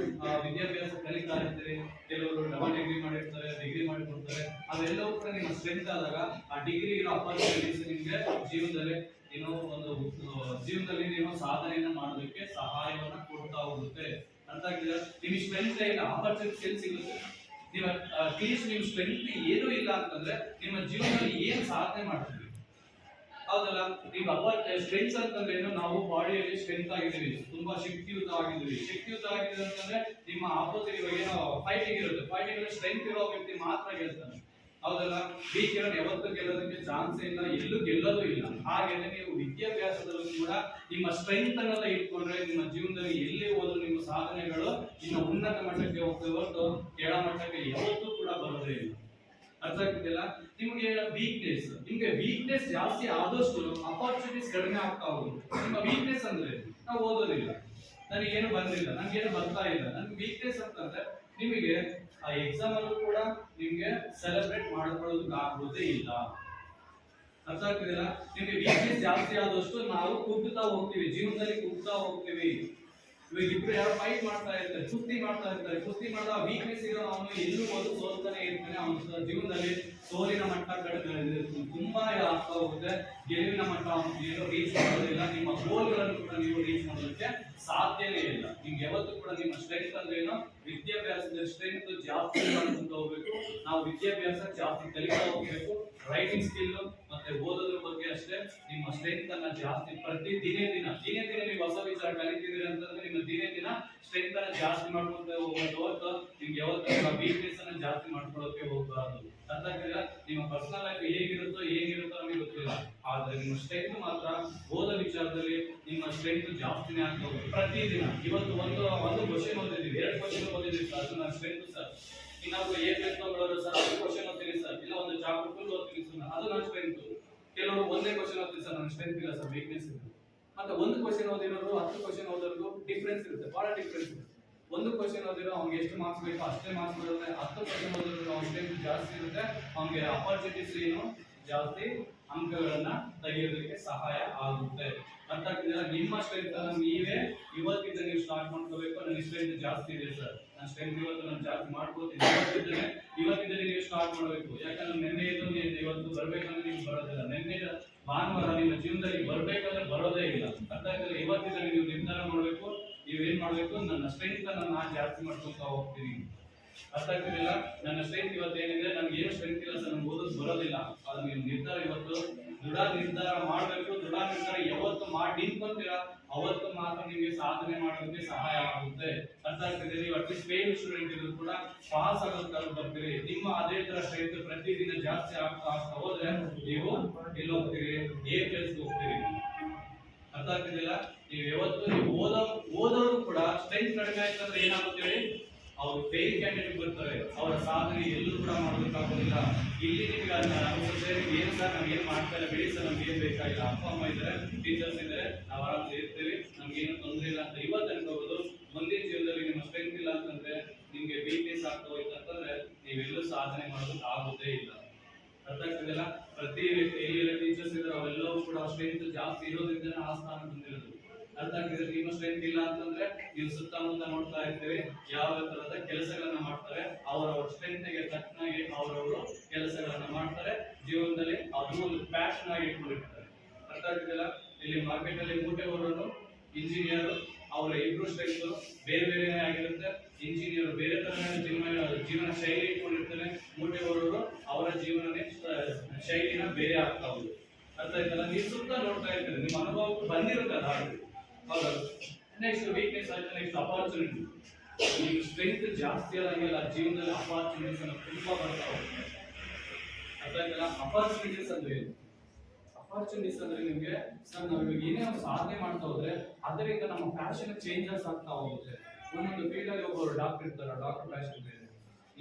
ವಿದ್ಯಾಭ್ಯಾಸ ಕಲಿತಾ ಇರ್ತೀರಿ. ಕೆಲವರು ಡಬಲ್ ಡಿಗ್ರಿ ಮಾಡಿರ್ತಾರೆ, ಡಿಗ್ರಿ ಮಾಡಿಕೊಡ್ತಾರೆ. ಅವೆಲ್ಲವೂ ಕೂಡ ನಿಮ್ಮ ಸ್ಟ್ರೆಂತ್ ಆದಾಗ ಆ ಡಿಗ್ರಿ ಇರೋ ಅಪರ್ಚುನಿಟೀಸ್ ನಿಮಗೆ ಜೀವನದಲ್ಲಿ ಏನೋ ಒಂದು ಜೀವನದಲ್ಲಿ ನೀವು ಸಾಧನೆಯನ್ನ ಮಾಡೋದಕ್ಕೆ ಸಹಾಯವನ್ನ ಕೊಡ್ತಾ ಹೋಗುತ್ತೆ. ಅರ್ಥ ಆಗ್ತಿದೆ? ನಿಮಗೆ ಸ್ಟ್ರೆಂತ್ ಇಲ್ಲ, ಅಪರ್ಚುನಿಟೀಸ್ ಎಲ್ಲಿ ಸಿಗುತ್ತೆ? ನೀವು ಅಟ್ಲೀಸ್ಟ್ ನಿಮ್ಮ ಸ್ಟ್ರೆಂತ್ ಏನೂ ಇಲ್ಲ ಅಂತಂದ್ರೆ ನಿಮ್ಮ ಜೀವನದಲ್ಲಿ ಏನ್ ಸಾಧನೆ ಮಾಡ್ತೀವಿ? ಹೌದಲ್ಲ? ಈಗ ಸ್ಟ್ರೆಂತ್ ಅಂತಂದ್ರೆ ಏನು? ನಾವು ಬಾಡಿಯಲ್ಲಿ ಸ್ಟ್ರೆಂತ್ ಆಗಿದ್ದೀವಿ, ತುಂಬಾ ಶಕ್ತಿಯುತ ಆಗಿದ್ದೀವಿ. ಶಕ್ತಿಯುತ ಆಗಿದೆ ಅಂತಂದ್ರೆ ನಿಮ್ಮ ಆಪೋಸಿಟ್ ಇವಾಗ ಏನೋ ಫೈಟಿಂಗ್ ಇರುತ್ತೆ, ಫೈಟಿಂಗ್ ಅಲ್ಲಿ ಸ್ಟ್ರೆಂತ್ ಇರೋ ವ್ಯಕ್ತಿ ಮಾತ್ರ ಗೆಲ್ತಾನೆ. ಹೌದಲ್ಲ? ವೀಕ್ ಇರೋದು ಯಾವತ್ತೂ ಗೆಲ್ಲೋದಕ್ಕೆ ಚಾನ್ಸ್ ಇಲ್ಲ, ಎಲ್ಲೂ ಗೆಲ್ಲೋದು ಇಲ್ಲ. ಹಾಗೆಯೇ ನೀವು ವಿದ್ಯಾಭ್ಯಾಸದಲ್ಲೂ ಕೂಡ ನಿಮ್ಮ ಸ್ಟ್ರೆಂತ್ ಅನ್ನೋದ ಇಟ್ಕೊಂಡ್ರೆ ನಿಮ್ಮ ಜೀವನದಲ್ಲಿ ಎಲ್ಲಿ ಹೋದ್ರು ನಿಮ್ಮ ಸಾಧನೆಗಳು ಇನ್ನು ಉನ್ನತ ಮಟ್ಟಕ್ಕೆ ಹೋಗ್ತವೆ ಹೊರತು ಕೆಳ ಮಟ್ಟಕ್ಕೆ ಯಾವತ್ತೂ ಕೂಡ ಬರೋದೇ ಇಲ್ಲ. ಅರ್ಥ ಆಗ್ತಿದೆಯಲ್ಲ? ನಿಮಗೆ ವೀಕ್ನೆಸ್ ಜಾಸ್ತಿ ಆದಷ್ಟು ಅಪರ್ಚುನಿಟೀಸ್ ಕಡಿಮೆ ಆಗ್ತಾ ಹೋಗುತ್ತೆ. ನಿಮ್ಮ ವೀಕ್ನೆಸ್ ಅಂದ್ರೆ ನಾವು ಓದೋದಿಲ್ಲ, ನನಗೇನು ಬಂದಿಲ್ಲ, ನನಗೇನು ಬರ್ತಾ ಇಲ್ಲ, ನನ್ಗೆ ವೀಕ್ನೆಸ್ ಅಂತಂದ್ರೆ ನಿಮಗೆ ಆ ಎಕ್ಸಾಮ್ ಅಲ್ಲೂ ಕೂಡ ನಿಮ್ಗೆ ಸೆಲೆಬ್ರೇಟ್ ಮಾಡ್ಕೊಳ್ಳೋದಕ್ಕೆ ಆಗೋದೇ ಇಲ್ಲ. ಅರ್ಥ ಆಗ್ತಿದೆಯಲ್ಲ? ನಿಮ್ಗೆ ವೀಕ್ನೆಸ್ ಜಾಸ್ತಿ ಆದಷ್ಟು ನಾವು ಕುಗ್ಗುತ್ತಾ ಹೋಗ್ತೀವಿ, ಜೀವನದಲ್ಲಿ ಕುಗ್ಗುತ್ತಾ ಹೋಗ್ತೀವಿ. ಇವಾಗ ಇಬ್ರು ಯಾರು ಫೈಟ್ ಮಾಡ್ತಾ ಇರ್ತಾರೆ, ಕುಸ್ತಿ ಮಾಡ್ತಾ ಇರ್ತಾರೆ. ಕುಸ್ತಿ ಮಾಡಿದ ವೀಕ್ನೆಸ್ ಇರೋ ಅವನು ಎಲ್ಲೂ ಹೋದ್ರು ಸೋಲ್ತಾನೆ ಇರ್ತಾನೆ. ಅವನ ಜೀವನದಲ್ಲಿ ಸೋಲಿನ ಮಟ್ಟ ತುಂಬಾ ಆಗ್ತಾ ಹೋಗುತ್ತೆ. ಗೆಲುವಿನ ಮಟ್ಟ ಅವನು ಏನು ರೀಚ್ ಮಾಡೋದಿಲ್ಲ. ನಿಮ್ಮ ಗೋಲ್ಗಳನ್ನು ಕೂಡ ನೀವು ರೀಚ್ ಮಾಡೋದಕ್ಕೆ ಸಾಧ್ಯನೇ ಇಲ್ಲ. ನಿಮ್ಗೆ ಯಾವತ್ತೂ ಕೂಡ ನಿಮ್ಮ ಸ್ಟ್ರೆಂತ್ ಅಂದ್ರೆ ಏನು? ವಿದ್ಯಾಭ್ಯಾಸದ ಸ್ಟ್ರೆಂತ್ ಜಾಸ್ತಿ ಮಾಡ್ಕೊಂಡು ಹೋಗ್ಬೇಕು. ನಾವು ವಿದ್ಯಾಭ್ಯಾಸ ಜಾಸ್ತಿ ಕಲಿತಾ ಹೋಗ್ಬೇಕು. ರೈಟಿಂಗ್ ಸ್ಕಿಲ್ ಮತ್ತೆ ಓದೋದ್ರ ಬಗ್ಗೆ ಅಷ್ಟೇ ನಿಮ್ಮ ಸ್ಟ್ರೆಂತ್ ಅನ್ನ ಜಾಸ್ತಿ ದಿನೇ ದಿನ ನೀವು ಹೊಸ ವಿಚಾರ ಕಲಿತಿದ್ದೀರಿ ಅಂತಂದ್ರೆ ನಿಮ್ಮ ದಿನ ಸ್ಟ್ರೆಂತ್ ಅನ್ನ ಜಾಸ್ತಿ ಮಾಡ್ಕೊಂತ ಹೋಗೋದು ಹೊರತು ನಿಮ್ಗೆ ಯಾವತ್ತೂ ವೀಕ್ನೆಸ್ ಅನ್ನ ಜಾಸ್ತಿ ಮಾಡ್ಕೊಳ್ಳೋಕೆ ಹೋಗಬಾರ್ದು. ಅರ್ಥ ಆಗ್ತಿಲ್ಲ? ನಿಮ್ಮ ಪರ್ಸನಲ್ ಲೈಫ್ ಹೇಗಿರುತ್ತೋ ನಮಗೆ ಗೊತ್ತಿಲ್ಲ, ಆದ್ರೆ ನಿಮ್ಮ ಸ್ಟ್ರೆಂತ್ ಮಾತ್ರ ಓದೋ ವಿಚಾರದಲ್ಲಿ ನಿಮ್ಮ ಸ್ಟ್ರೆಂತ್ ಜಾಸ್ತಿನೇ ಆಗ್ತಾ ಹೋಗುತ್ತೆ. ಪ್ರತಿದಿನ ಇವತ್ತು ಒಂದು ಕ್ವಶನ್ ಓದಿದ್ದೀವಿ, 2 ಕ್ವಶನ್ ಓದಿದ್ದೀವಿ ಸರ್, ಅದು ನನ್ನ ಸ್ಟ್ರೆಂತ್ ಸರ್. ಇನ್ನೊಬ್ರು A+ ತಗೊಳ್ಳೋರು ಸರ್, 10 ಕ್ವಶನ್ ಓದ್ತೀನಿ ಸರ್, ಇಲ್ಲ ಒಂದು ಚಾಪ್ಟರ್ ಫುಲ್ ಓದ್ತೀನಿ ಸರ್, ಅದು ನನ್ನ ಸ್ಟ್ರೆಂತ್. ಕೆಲವರು ಒಂದೇ ಕ್ವಶನ್ ಓದ್ತೀನಿ ಸರ್, ನನ್ನ ಸ್ಟ್ರೆಂತ್ ಇಲ್ಲ ಸರ್, ವೀಕ್ನೆಸ್ ಇದೆ. ಮತ್ತೆ ಒಂದು ಕ್ವಶನ್ ಓದಿರೋರು 10 ಕ್ವಶನ್ ಓದೋರ್ಗು ಡಿಫ್ರೆನ್ಸ್ ಇರುತ್ತೆ, ಬಹಳ ಡಿಫ್ರೆನ್ಸ್ ಇರುತ್ತೆ. ಒಂದು ಕ್ವಶನ್ ಓದಿರೋ ಅವ್ನಿಗೆ ಎಷ್ಟು ಮಾರ್ಕ್ಸ್ ಬೇಕೋ ಅಷ್ಟೇ ಮಾರ್ಕ್ಸ್ ಬರುತ್ತೆ. 10 ಕ್ವಶನ್ ಓದಿರೋರು ಅವ್ನ ಸ್ಟ್ರೆಂತ್ ಜಾಸ್ತಿ ಇರುತ್ತೆ, ಅವ್ನಿಗೆ ಅಪರ್ಚುನಿಟೀಸ್ ಏನು ಜಾಸ್ತಿ ಅಂಕಗಳನ್ನ ತೆಗೆಯೋದಕ್ಕೆ ಸಹಾಯ ಆಗುತ್ತೆ. ಅರ್ಥ ಆಗ್ತಿದೆಯಲ್ಲ? ನಿಮ್ಮ ಸ್ಟ್ರೆಂತ್ ಅನ್ನು ನೀವೇ ಇವತ್ತಿಂದ ನೀವು ಸ್ಟಾರ್ಟ್ ಮಾಡ್ಕೋಬೇಕು. ನನ್ನ ಸ್ಟ್ರೆಂತ್ ಜಾಸ್ತಿ ಇದೆ ಸರ್, ನನ್ನ ಸ್ಟ್ರೆಂತ್ ಇವತ್ತು ನಾನು ಜಾಸ್ತಿ ಮಾಡ್ಕೋತೀನಿ, ಇವತ್ತಿಂದ ನೀವು ಸ್ಟಾರ್ಟ್ ಮಾಡಬೇಕು. ಯಾಕಂದ್ರೆ ನಿನ್ನೆ ಇವತ್ತು ಬರ್ಬೇಕಂದ್ರೆ ನೀವು ಬರೋದಿಲ್ಲ. ನಿನ್ನೆ ಭಾನುವಾರ ನಿಮ್ಮ ಜೀವನದಲ್ಲಿ ಬರ್ಬೇಕಂದ್ರೆ ಬರೋದೇ ಇಲ್ಲ. ಅರ್ಥ ಆಗ್ತದೆ? ಇವತ್ತಿಂದ ನೀವು ನಿರ್ಧಾರ ಮಾಡಬೇಕು, ನೀವೇನ್ ಮಾಡ್ಬೇಕು, ನನ್ನ ಸ್ಟ್ರೆಂತ್ ಅನ್ನ ನಾನು ಜಾಸ್ತಿ ಮಾಡ್ಕೊಂತ ಹೋಗ್ತೀನಿ. ಅರ್ಥ ಆಗ್ತಿದಿಲ್ಲ? ನನ್ನ ಸ್ಟ್ರೆಂತ್ ಇವತ್ತು ಏನಿದೆ, ನನ್ಗೆ ಏನು ಸ್ಟ್ರೆಂತ್ ಇಲ್ಲ ಸರ್, ನನ್ಗೆ ಓದೋದು ಬರೋದಿಲ್ಲ. ಅದು ನೀವು ನಿರ್ಧಾರ ಇವತ್ತು ದೃಢ ನಿರ್ಧಾರ ಮಾಡಬೇಕು. ದೃಢ ನಿರ್ಧಾರ ಯಾವತ್ತು ಮಾಡಿ ನಿಂತ್ಕೊಂತೀರಾ ಅವತ್ತು ಮಾತ್ರ ನಿಮಗೆ ಸಾಧನೆ ಮಾಡೋದಕ್ಕೆ ಸಹಾಯ ಆಗುತ್ತೆ. ಅರ್ಥ ಆಗ್ತಿದೆ? ನೀವು ಅಟ್ಲೀಸ್ಟ್ ಫೇಲ್ ಸ್ಟೂಡೆಂಟ್ ಇದ್ರು ಕೂಡ ಪಾಸ್ ಆಗೋದಕ್ಕೆ ಬರ್ತೀರಿ. ನಿಮ್ಮ ಅದೇ ತರ ಸ್ಟ್ರೆಂತ್ ಪ್ರತಿದಿನ ಜಾಸ್ತಿ ಆಗ್ತಾ ಹೋದ್ರೆ ನೀವು ಎಲ್ಲಿ ಹೋಗ್ತೀರಿ? ಎ ಪ್ಲೇಸ್ಗೆ ಹೋಗ್ತೀರಿ. ಅರ್ಥ ಆಗ್ತಿದಿಲ್ಲ? ನೀವು ಯಾವತ್ತು ನೀವು ಓದೋರು ಕೂಡ ಸ್ಟ್ರೆಂತ್ ಕಡಿಮೆ ಆಯ್ತಂದ್ರೆ ಏನಾಗುತ್ತೆ ಹೇಳಿ? ಅವ್ರು ಫೇಲ್ ಕ್ಯಾಂಡಿಡೇಟ್ ಬರ್ತಾರೆ. ಅವರ ಸಾಧನೆ ಎಲ್ಲೂ ಕೂಡ ಮಾಡೋದಕ್ಕಾಗೋದಿಲ್ಲ. ಇಲ್ಲಿ ನಿಮಗೆ ಅನ್ಸುತ್ತೆ ಏನು ಸರ್ ನಮ್ಗೆ ಏನು ಮಾಡ್ತಾ ಇಲ್ಲ, ಬಿಡಿ ಸರ್ ನಮ್ಗೆ ಏನು ಬೇಕಾಗಿಲ್ಲ, ಅಪ್ಪ ಅಮ್ಮ ಇದ್ದಾರೆ, ಟೀಚರ್ಸ್ ಇದ್ದಾರೆ, ನಾವು ಆರಾಮ್ಸೆ ಇರ್ತೀವಿ, ನಮ್ಗೆ ಏನು ತೊಂದರೆ ಇಲ್ಲ ಅಂತ ಇವತ್ತು ಅನ್ಕೋಬಹುದು. ಮುಂದಿನ ಜೀವನದಲ್ಲಿ ನಿಮ್ಮ ಸ್ಟ್ರೆಂತ್ ಇಲ್ಲ ಅಂತಂದ್ರೆ, ನಿಮ್ಗೆ ವೀಕ್ನೆಸ್ ಆಗ್ತಾ ಹೋಯ್ತು ಅಂತಂದ್ರೆ ನೀವೆಲ್ಲೂ ಸಾಧನೆ ಮಾಡೋದಕ್ಕೆ ಆಗೋದೇ ಇಲ್ಲ. ಅರ್ಥ ಆಗ್ತಿದೆಯಲ್ಲ? ಪ್ರತಿ ಎಲ್ಲ ಟೀಚರ್ಸ್ ಇದ್ದಾರೆ, ಅವೆಲ್ಲವೂ ಕೂಡ ಸ್ಟ್ರೆಂತ್ ಜಾಸ್ತಿ ಇರೋದ್ರಿಂದ ಆ ಸ್ಥಾನ ಬಂದಿರೋದು. ಅರ್ಥ ಆಗ್ತಿದೆ? ನಿಮ್ಮ ಸ್ಟ್ರೆಂತ್ ಇಲ್ಲ ಅಂತಂದ್ರೆ ನೀವು ಸುತ್ತಮುತ್ತ ನೋಡ್ತಾ ಇರ್ತೀವಿ ಯಾವ ತರದ ಕೆಲಸಗಳನ್ನ ಮಾಡ್ತಾರೆ, ಅವರವ್ರ ಸ್ಟ್ರೆಂತ್ ಗೆ ತಕ್ಕನಾಗಿ ಅವರವರು ಕೆಲಸಗಳನ್ನ ಮಾಡ್ತಾರೆ. ಜೀವನದಲ್ಲಿ ಅದು ಒಂದು ಪ್ಯಾಷನ್ ಆಗಿ ಇಟ್ಕೊಂಡಿರ್ತಾರೆ. ಅರ್ಥ ಆಗ್ತಿದೆಯಲ್ಲ? ಇಲ್ಲಿ ಮಾರ್ಕೆಟ್ ಅಲ್ಲಿ ಮೂಟೆ ಹೊರೋನು ಇಂಜಿನಿಯರ್, ಅವರ ಇಬ್ರು ಸ್ಟ್ರೆಂತ್ ಬೇರೆ ಬೇರೆ ಆಗಿರುತ್ತೆ. ಇಂಜಿನಿಯರ್ ಬೇರೆ ತರ ಜೀವನ ಶೈಲಿ ಇಟ್ಕೊಂಡಿರ್ತಾರೆ, ಮೂಟೆ ಹೊರೋರು ಅವರ ಜೀವನನೇ ಶೈಲಿನ ಬೇರೆ ಆಗ್ತಾ ಹೋಗುತ್ತೆ. ಅರ್ಥ ಆಯ್ತಲ್ಲ? ನೀವು ಸುತ್ತ ನೋಡ್ತಾ ಇರ್ತೀರಿ, ನಿಮ್ಮ ಅನುಭವ ಬಂದಿರುತ್ತೆ ಅದಾಗುತ್ತೆ. ಹೌದಾ? ನೆಕ್ಸ್ಟ್ ವೀಕ್ನೆಸ್ ಆಯ್ತು, ನೆಕ್ಸ್ಟ್ ಅಪಾರ್ಚುನಿಟಿ. ನಿಮ್ಗೆ ಸ್ಟ್ರೆಂತ್ ಜಾಸ್ತಿ ಆದಂಗೆಲ್ಲ ಜೀವನದಲ್ಲಿ ಅಪಾರ್ಚುನಿಟೀಸ್ ಅನ್ನ ತುಂಬಾ ಬರ್ತಾ ಹೋಗುತ್ತೆ. ಅರ್ಥ ಆಯ್ತಲ್ಲ? ಅಪಾರ್ಚುನಿಟೀಸ್ ಅಂದ್ರೆ ಏನು? ಅಪಾರ್ಚುನಿಟೀಸ್ ಅಂದ್ರೆ ನಿಮ್ಗೆ ಸರ್ ನಾವು ಇವಾಗ ಏನೇ ಒಂದು ಸಾಧನೆ ಮಾಡ್ತಾ ಹೋದ್ರೆ ಅದರಿಂದ ನಮ್ಮ ಪ್ಯಾಷನ್ ಚೇಂಜಸ್ ಆಗ್ತಾ ಹೋಗುತ್ತೆ. ಒಂದೊಂದು ಫೀಲ್ಡ್ ಅಲ್ಲಿ ಒಬ್ಬರು ಡಾಕ್ಟರ್ ಇರ್ತಾರೆ, ಡಾಕ್ಟರ್ ಪ್ಯಾಷನ್ ಬೇರೆ,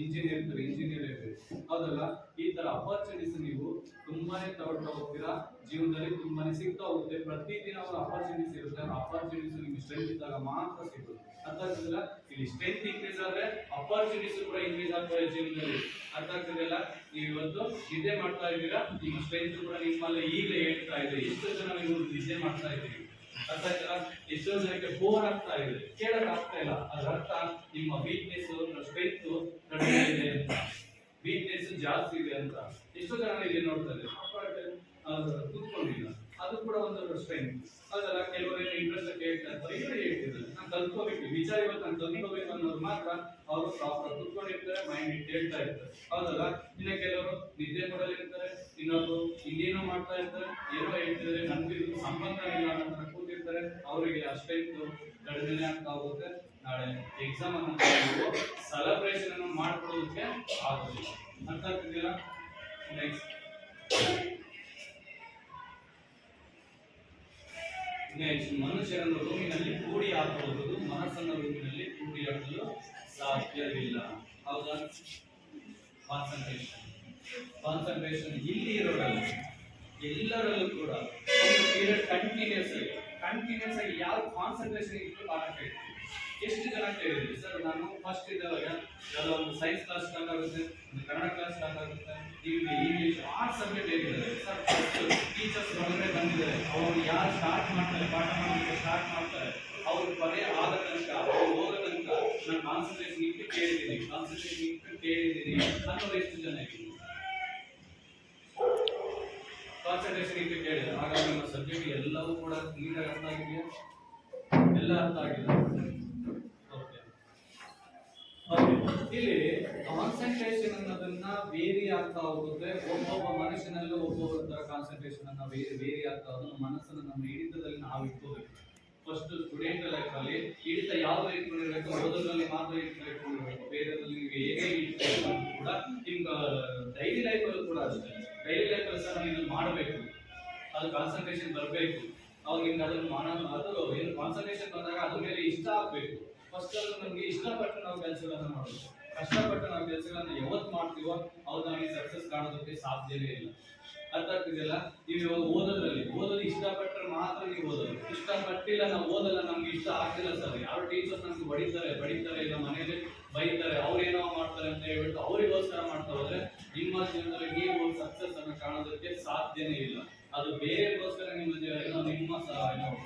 ಇಂಜಿನಿಯರ್ ಇರ್ತಾರೆ, ಇಂಜಿನಿಯರ್ ಬೇರೆ. ಹೌದಲ್ಲ? ಈ ತರ ಅಪಾರ್ಚುನಿಟೀಸ್ ನೀವು ತುಂಬಾನೇ ತಗೊಳ್ತಾ ಹೋಗ್ತೀರಾ, ಜೀವನದಲ್ಲಿ ತುಂಬಾನೇ ಸಿಗ್ತಾ ಹೋಗುತ್ತೆ. ಪ್ರತಿದಿನ ಒಂದು ಅಪಾರ್ಚುನಿಟೀಸ್ ಇರುತ್ತೆ. ಅಪಾರ್ಚುನಿಟೀಸ್ ನಿಮ್ಗೆ ಸ್ಟ್ರೆಂತ್ ಇದ್ದಾಗ ಮಾತ್ರ ಸಿಗುತ್ತೆ. ಅರ್ಥ ಆಗ್ತದಿಲ್ಲ? ಇಲ್ಲಿ ಸ್ಟ್ರೆಂತ್ ಇನ್ಕ್ರೀಸ್ ಆದ್ರೆ ಅಪಾರ್ಚುನಿಟೀಸ್ ಕೂಡ ಇನ್ಕ್ರೀಸ್ ಆಗ್ತದೆ ಜೀವನದಲ್ಲಿ. ಅರ್ಥ ಆಗ್ತದಲ್ಲ? ನೀವು ಇವತ್ತು ನಿದ್ದೆ ಮಾಡ್ತಾ ಇದ್ದೀರಾ, ನಿಮ್ಮ ಸ್ಟ್ರೆಂತ್ ಕೂಡ ನಿಮ್ಮಲ್ಲಿ ಈಗಲೇ ಹೇಳ್ತಾ ಇದೆ. ಎಷ್ಟು ಜನ ನೀವು ನಿದ್ದೆ ಮಾಡ್ತಾ ಇದ್ದೀರಿ? ಅರ್ಥ ಆಯ್ತಲ್ಲ? ಎಷ್ಟೋ ಜನಕ್ಕೆ ಬೋರ್ ಆಗ್ತಾ ಇದೆ, ಕೇಳಕ್ ಆಗ್ತಾ ಇಲ್ಲ. ಅದರ ಅರ್ಥ ನಿಮ್ಮ ವೀಕ್ನೆಸ್ ಸ್ಟ್ರೆಂತ್ ಕಡಿಮೆ ಇದೆ ಅಂತ, ವೀಕ್ನೆಸ್ ಜಾಸ್ತಿ ಇದೆ ಅಂತ. ಎಷ್ಟೋ ಜನ ಇಲ್ಲಿ ನೋಡ್ತಾರೆ ಕೂತ್ಕೊಂಡಿಲ್ಲ, ಅದು ಕೂಡ ಒಂದು ಸ್ಟ್ರೆಂತ್. ಅದಲ್ಲ, ಕೆಲವರು ಇಂಟ್ರೆಸ್ಟ್ ಕೇಳ್ತಾ ಇರ್ತಾರೆ, ಇವರು ಹೇಳ್ತಿದ್ದಾರೆ ನಾನು ಕಲ್ತ್ಕೋಬೇಕು, ವಿಚಾರ ಇವತ್ತು ನಾನು ಕಲ್ತ್ಕೋಬೇಕು ಅನ್ನೋದು ಮಾತ್ರ ಅವರು ಪ್ರಾಪರ್ ಕೂತ್ಕೊಂಡಿರ್ತಾರೆ, ಮೈಂಡ್ ಇಟ್ಟು ಹೇಳ್ತಾ ಇರ್ತಾರೆ. ಹೌದಲ್ಲ? ಇನ್ನು ಕೆಲವರು ನಿದ್ದೆ ಕೊಡಲಿ ಇರ್ತಾರೆ, ಇನ್ನೊಬ್ರು ಇನ್ನೇನೋ ಮಾಡ್ತಾ ಇರ್ತಾರೆ, ಏನೋ ಹೇಳ್ತಿದ್ದಾರೆ, ನನ್ಗೆ ಇದು ಸಂಬಂಧ ಇಲ್ಲ ಅಂತ ಕೂತಿರ್ತಾರೆ. ಅವರಿಗೆ ಅಷ್ಟೇನು ಕಡಿಮೆ ಆಗ್ತಾ ಹೋಗುತ್ತೆ. ನಾಳೆ ಎಕ್ಸಾಮ್ ಅನ್ನು ಸೆಲೆಬ್ರೇಷನ್ ಅನ್ನು ಮಾಡ್ಕೊಳ್ಳೋದಕ್ಕೆ ಆಗೋದಿಲ್ಲ. ಅರ್ಥ ಆಗ್ತಿದ್ದೀರಾ? ನೆಕ್ಸ್ಟ್ ಮನುಷ್ಯರನ್ನು ರೂಮಿನಲ್ಲಿ ಕೂಡಿ ಹಾಕಬಹುದು, ಮನಸ್ಸನ್ನು ರೂಮಿನಲ್ಲಿ ಕೂಡಿ ಹಾಕಲು ಸಾಧ್ಯವಿಲ್ಲ. ಹೌದಾ? ಕಾನ್ಸಂಟ್ರೇಷನ್ ಇಲ್ಲಿ ಇರೋರಲ್ಲ, ಎಲ್ಲರಲ್ಲೂ ಕೂಡ ಒಂದು ಪೀರಿಯಡ್ ಕಂಟಿನ್ಯೂಸ್ ಆಗಿ ಯಾವ ಕಾನ್ಸಂಟ್ರೇಷನ್ ಇಟ್ಟು ಪಾಠ ಎಷ್ಟು ಜನ ಕೇಳಿದ್ರಿ ಸರ್? ನಾನು ಫಸ್ಟ್ ಇದ್ದಾಗ ಯಾವುದೋ ಒಂದು ಸೈನ್ಸ್ ಕ್ಲಾಸ್ ಸ್ಟಾರ್ಟ್ ಆಗುತ್ತೆ, ಒಂದು ಕನ್ನಡ ಕ್ಲಾಸ್ ಸ್ಟಾರ್ಟ್ ಆಗುತ್ತೆ, ಇಂಗ್ಲಿಷ್ ಆರ್ಟ್ಸ್ ಸಬ್ಜೆಕ್ಟ್ ಹೇಳಿದ್ದಾರೆ ಸರ್. ಟೀಚರ್ಸ್ ಬಂದಿದ್ದಾರೆ, ಅವರು ಯಾರು ಸ್ಟಾರ್ಟ್ ಮಾಡ್ತಾರೆ ಪಾಠ ಮಾಡೋದಕ್ಕೆ ಸ್ಟಾರ್ಟ್ ಮಾಡ್ತಾರೆ, ಅವರು ಕೊನೆ ಆದ ತನಕ ಅವ್ರು ಹೋಗೋ ತನಕ ನಾನು ಕಾನ್ಸಂಟ್ರೇಷನ್ ಇಟ್ಟು ಕೇಳಿದ್ದೀನಿ ಅನ್ನೋದು ಎಷ್ಟು ಜನ ಇದೆ? ಕಾನ್ಸಂಟ್ರೇಷನ್ ಇಟ್ಟು ಕೇಳಿದ್ರೆ ಆಗ ನಿಮ್ಮ ಸಬ್ಜೆಕ್ಟ್ ಎಲ್ಲವೂ ಕೂಡ ಕ್ಲೀನಾಗಿ ಅರ್ಥ ಆಗಿದೆಯಾ? ಎಲ್ಲ ಅರ್ಥ ಆಗಿದೆ. ಇಲ್ಲಿ ಕಾನ್ಸಂಟ್ರೇಷನ್ ಅನ್ನೋದನ್ನ ವೇರಿ ಆಗ್ತಾ ಹೋಗುತ್ತೆ. ಒಬ್ಬೊಬ್ಬ ಮನುಷ್ಯನಲ್ಲೂ ಒಬ್ಬೊಬ್ಬರ ತರ ಕಾನ್ಸಂಟ್ರೇಷನ್ ಅನ್ನ ವೇರಿ ಆಗ್ತಾ ಹೋಗೋದು. ಮನಸ್ಸನ್ನು ನಮ್ಮ ಹಿಡಿತದಲ್ಲಿ ನಾವು ಇಟ್ಕೋಬೇಕು. ಫಸ್ಟ್ ಸ್ಟೂಡೆಂಟ್ ಲೈಫ್ ಅಲ್ಲಿ ಹಿಡಿತ ಯಾವ ಇಟ್ಕೊಂಡಿರ್ಬೇಕು? ಓದೋದ್ರಲ್ಲಿ ಮಾತ್ರ ಇಟ್ಕೊಂಡಿರ್ಬೇಕು, ಬೇರೆದ್ರಲ್ಲಿ ನೀವು ಹೇಗೆ ಇಟ್ಕೊಂಡು ಕೂಡ ನಿಮ್ಮ ಡೈಲಿ ಲೈಫ್ ಅಲ್ಲೂ ಕೂಡ ಅಷ್ಟೇ. ಡೈಲಿ ಲೈಫ್ ಅಲ್ಲಿ ಸಹ ನೀವು ಮಾಡಬೇಕು, ಅದು ಕಾನ್ಸಂಟ್ರೇಷನ್ ಬರಬೇಕು. ಅವಾಗ ನಿಮ್ಗೆ ಅದನ್ನು ಅದು ಏನು ಕಾನ್ಸಂಟ್ರೇಷನ್ ಬಂದಾಗ ಅದ್ರ ಮೇಲೆ ಇಷ್ಟ ಆಗ್ಬೇಕು. ಫಸ್ಟ್ ಅದು ನಮ್ಗೆ ಇಷ್ಟಪಟ್ಟು ನಾವು ಕೆಲಸಗಳನ್ನ ಮಾಡಬೇಕು. ಕಷ್ಟಪಟ್ಟು ನಾವು ಕೆಲಸಗಳನ್ನ ಯಾವತ್ತು ಮಾಡ್ತೀವೋ ಅವ್ರು ನಮಗೆ ಸಕ್ಸಸ್ ಕಾಣೋದಕ್ಕೆ ಸಾಧ್ಯವೇ ಇಲ್ಲ. ಅರ್ಥ ಆಗ್ತಿದೆಯಲ್ಲ? ನೀವು ಓದೋದು ಇಷ್ಟಪಟ್ಟರೆ ಮಾತ್ರ ನೀವು ಓದೋದು. ಇಷ್ಟಪಟ್ಟಿಲ್ಲ ನಾವು ಓದಲ್ಲ, ನಮ್ಗೆ ಇಷ್ಟ ಆಗ್ತಿಲ್ಲ ಸರ್, ಯಾರು ಟೀಚರ್ಸ್ ನಮ್ಗೆ ಬಡಿತಾರೆ ಇಲ್ಲ ಮನೇಲಿ ಬೈತಾರೆ, ಅವ್ರು ಏನೋ ಮಾಡ್ತಾರೆ ಅಂತ ಹೇಳ್ಬಿಟ್ಟು ಅವರಿಗೋಸ್ಕರ ಮಾಡ್ತಾ ಹೋದ್ರೆ ನಿಮ್ಮ ಜೀವನದಲ್ಲಿ ನೀವು ಸಕ್ಸಸ್ ಅನ್ನು ಕಾಣೋದಕ್ಕೆ ಸಾಧ್ಯನೇ ಇಲ್ಲ. ಅದು ಬೇರೆಗೋಸ್ಕರ ನಿಮ್ಮ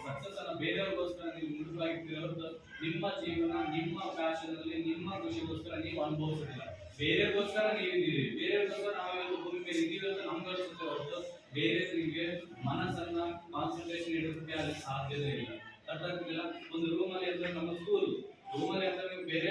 ಸಕ್ಸಸ್ ಅನ್ನ ಬೇರೆಯವ್ರಿಗೋಸ್ಕರ ನೀವು ಮುಡುಪಾಗಿರ್ತಿರೋದು. ನಿಮ್ಮ ಜೀವನ ನಿಮ್ಮ ಪ್ಯಾಷನ್ ಅಲ್ಲಿ ನಿಮ್ಮ ಖುಷಿಗೋಸ್ಕರ ನೀವು ಅನುಭವಿಸೋದಿಲ್ಲ. ಬೇರೆಗೋಸ್ಕರ ನೀವಿದ್ದೀರಿ, ಬೇರೆಗೋಸ್ಕರ ನಾವೆಲ್ಲ ಭೂಮಿ ಮೇಲೆ ಇದ್ದೀವಿ ಅಂತ ನಮ್ಗೆ ಅನಿಸುತ್ತೆ ಹೊರತು ಬೇರೆ ನಿಮಗೆ ಮನಸ್ಸನ್ನ ಕಾನ್ಸಂಟ್ರೇಷನ್ ಇಡೋದಕ್ಕೆ ಅಲ್ಲಿ ಸಾಧ್ಯತೆ ಇಲ್ಲ. ಅರ್ಥ ಆಗ್ತಿಲ್ಲ? ಒಂದು ರೂಮಲ್ಲಿ ಅಂದ್ರೆ ನಮ್ಮ ರೂಮಲ್ಲಿ ಅಂದ್ರೆ ನೀವು ಬೇರೆ